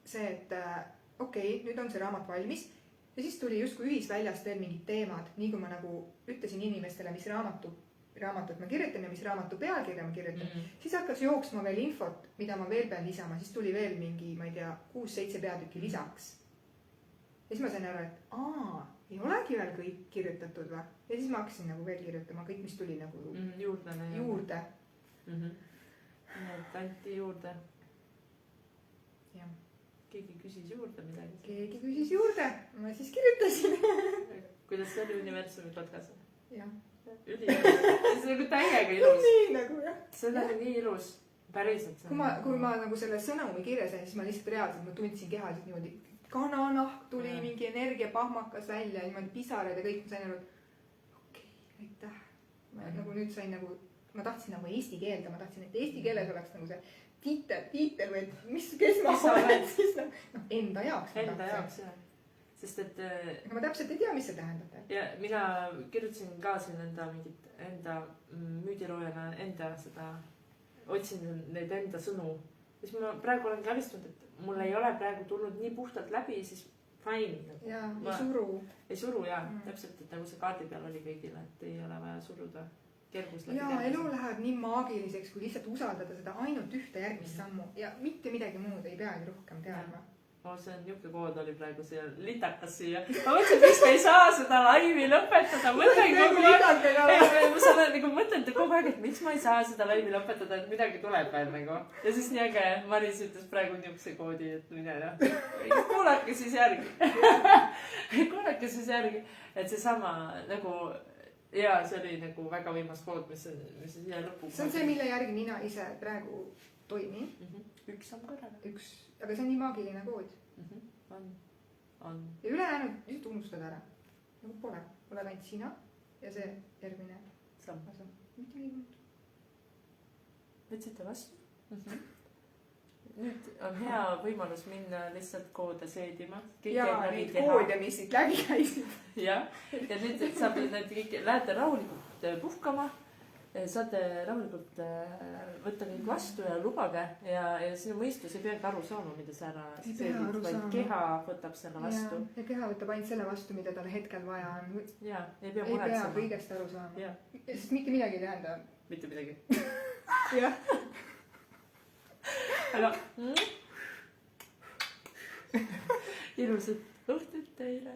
see, et okei, nüüd on see raamat valmis. Ja siis tuli justkui ühisväljast veel mingid teemad, nii kui ma nagu ütlesin inimestele, mis raamatut ma kirjutan ja mis raamatu pealkirja ma kirjutan, siis hakkas jooksma veel infot, mida ma veel pean lisama, siis tuli veel mingi, ma ei tea, 6-7 peatükki lisaks. Ja siis ma sain aru, et ei olegi veel kõik kirjutatud või? Ja siis ma hakkasin nagu veel kirjutama kõik, mis tuli nagu juurde. Anti juurde. Jah. Keegi küsis juurde midagi. Keegi küsis juurde, ma siis kirjutasin. Kuidas see oli universumi podcast? Jah. Üliilus. See on nagu täiega ilus. Nii nagu, jah. See on nagu nii ilus. Päriselt. Kui ma nagu selle sõnumi kirja sain, siis ma lihtsalt reaalselt, ma tundsin kehaliselt niimoodi, kananahk tuli, mingi energia pahmakas välja, niimoodi pisarad ja kõik, ma sain aru, et okei, aitäh. Nagu nüüd sain nagu, ma tahtsin nagu eesti keelda, ma tahtsin, et eesti keeles oleks nagu see tiitel või kes ma olen, siis enda jaoks. Enda jaoks, jah. Sest et... Aga ma täpselt ei tea, mis see tähendab. Ja mina kirjutasin ka siin enda müüdiloojana otsin neid enda sõnu. Siis ma praegu olen kävistunud, et mul ei ole praegu tulnud nii puhtalt läbi, siis fine. Jaa, ei suru. Ei suru, jaa. Täpselt, et nagu see kaardi peal oli kõigile, et ei ole vaja suruda kergus läbi. Jaa, elu läheb nii maagiliseks, kui lihtsalt usaldada seda ainult ühte järgmist sammu ja mitte midagi muud ei peagi rohkem teadma. see on niuke kood oli praegu siia, litakas siia. Ma mõtlen, miks me ei saa seda laivi lõpetada, mõtlen kogu aeg. Ma mõtlen kogu aeg, et miks ma ei saa seda laivi lõpetada, et midagi tuleb veel nagu. Ja siis nii äge, Maris ütles praegu niukse koodi, et mine kuulake siis järgi. Kuulake siis järgi, et see sama nagu, ja see oli nagu väga võimas kood, mis siia lõpuks. See on see, mille järgi mina ise praegu toimin. Üks samm korraga. Aga see on nii maagiline kood. On. Ja ülejäänud lihtsalt unustad ära. Nagu pole ainult sina ja see järgmine samm. Mitte nii muutu. Võtsite vastu? Nüüd on hea võimalus minna lihtsalt koode seedima. Jaa, neid koode, mis siit läbi käisid. Ja nüüd saab need kõik, lähete rahulikult puhkama. Saate rahulikult võtta kõik vastu ja lubage ja sinu mõistus ei peagi aru saama, mida sa ära seedid, vaid keha võtab selle vastu. Ja keha võtab ainult selle vastu, mida tal hetkel vaja on. Ja, ei pea muretsema. Ei pea kõigest aru saama. Sest mitte midagi ei tähenda. Mitte midagi. Jah. Aga ilusat õhtut teile.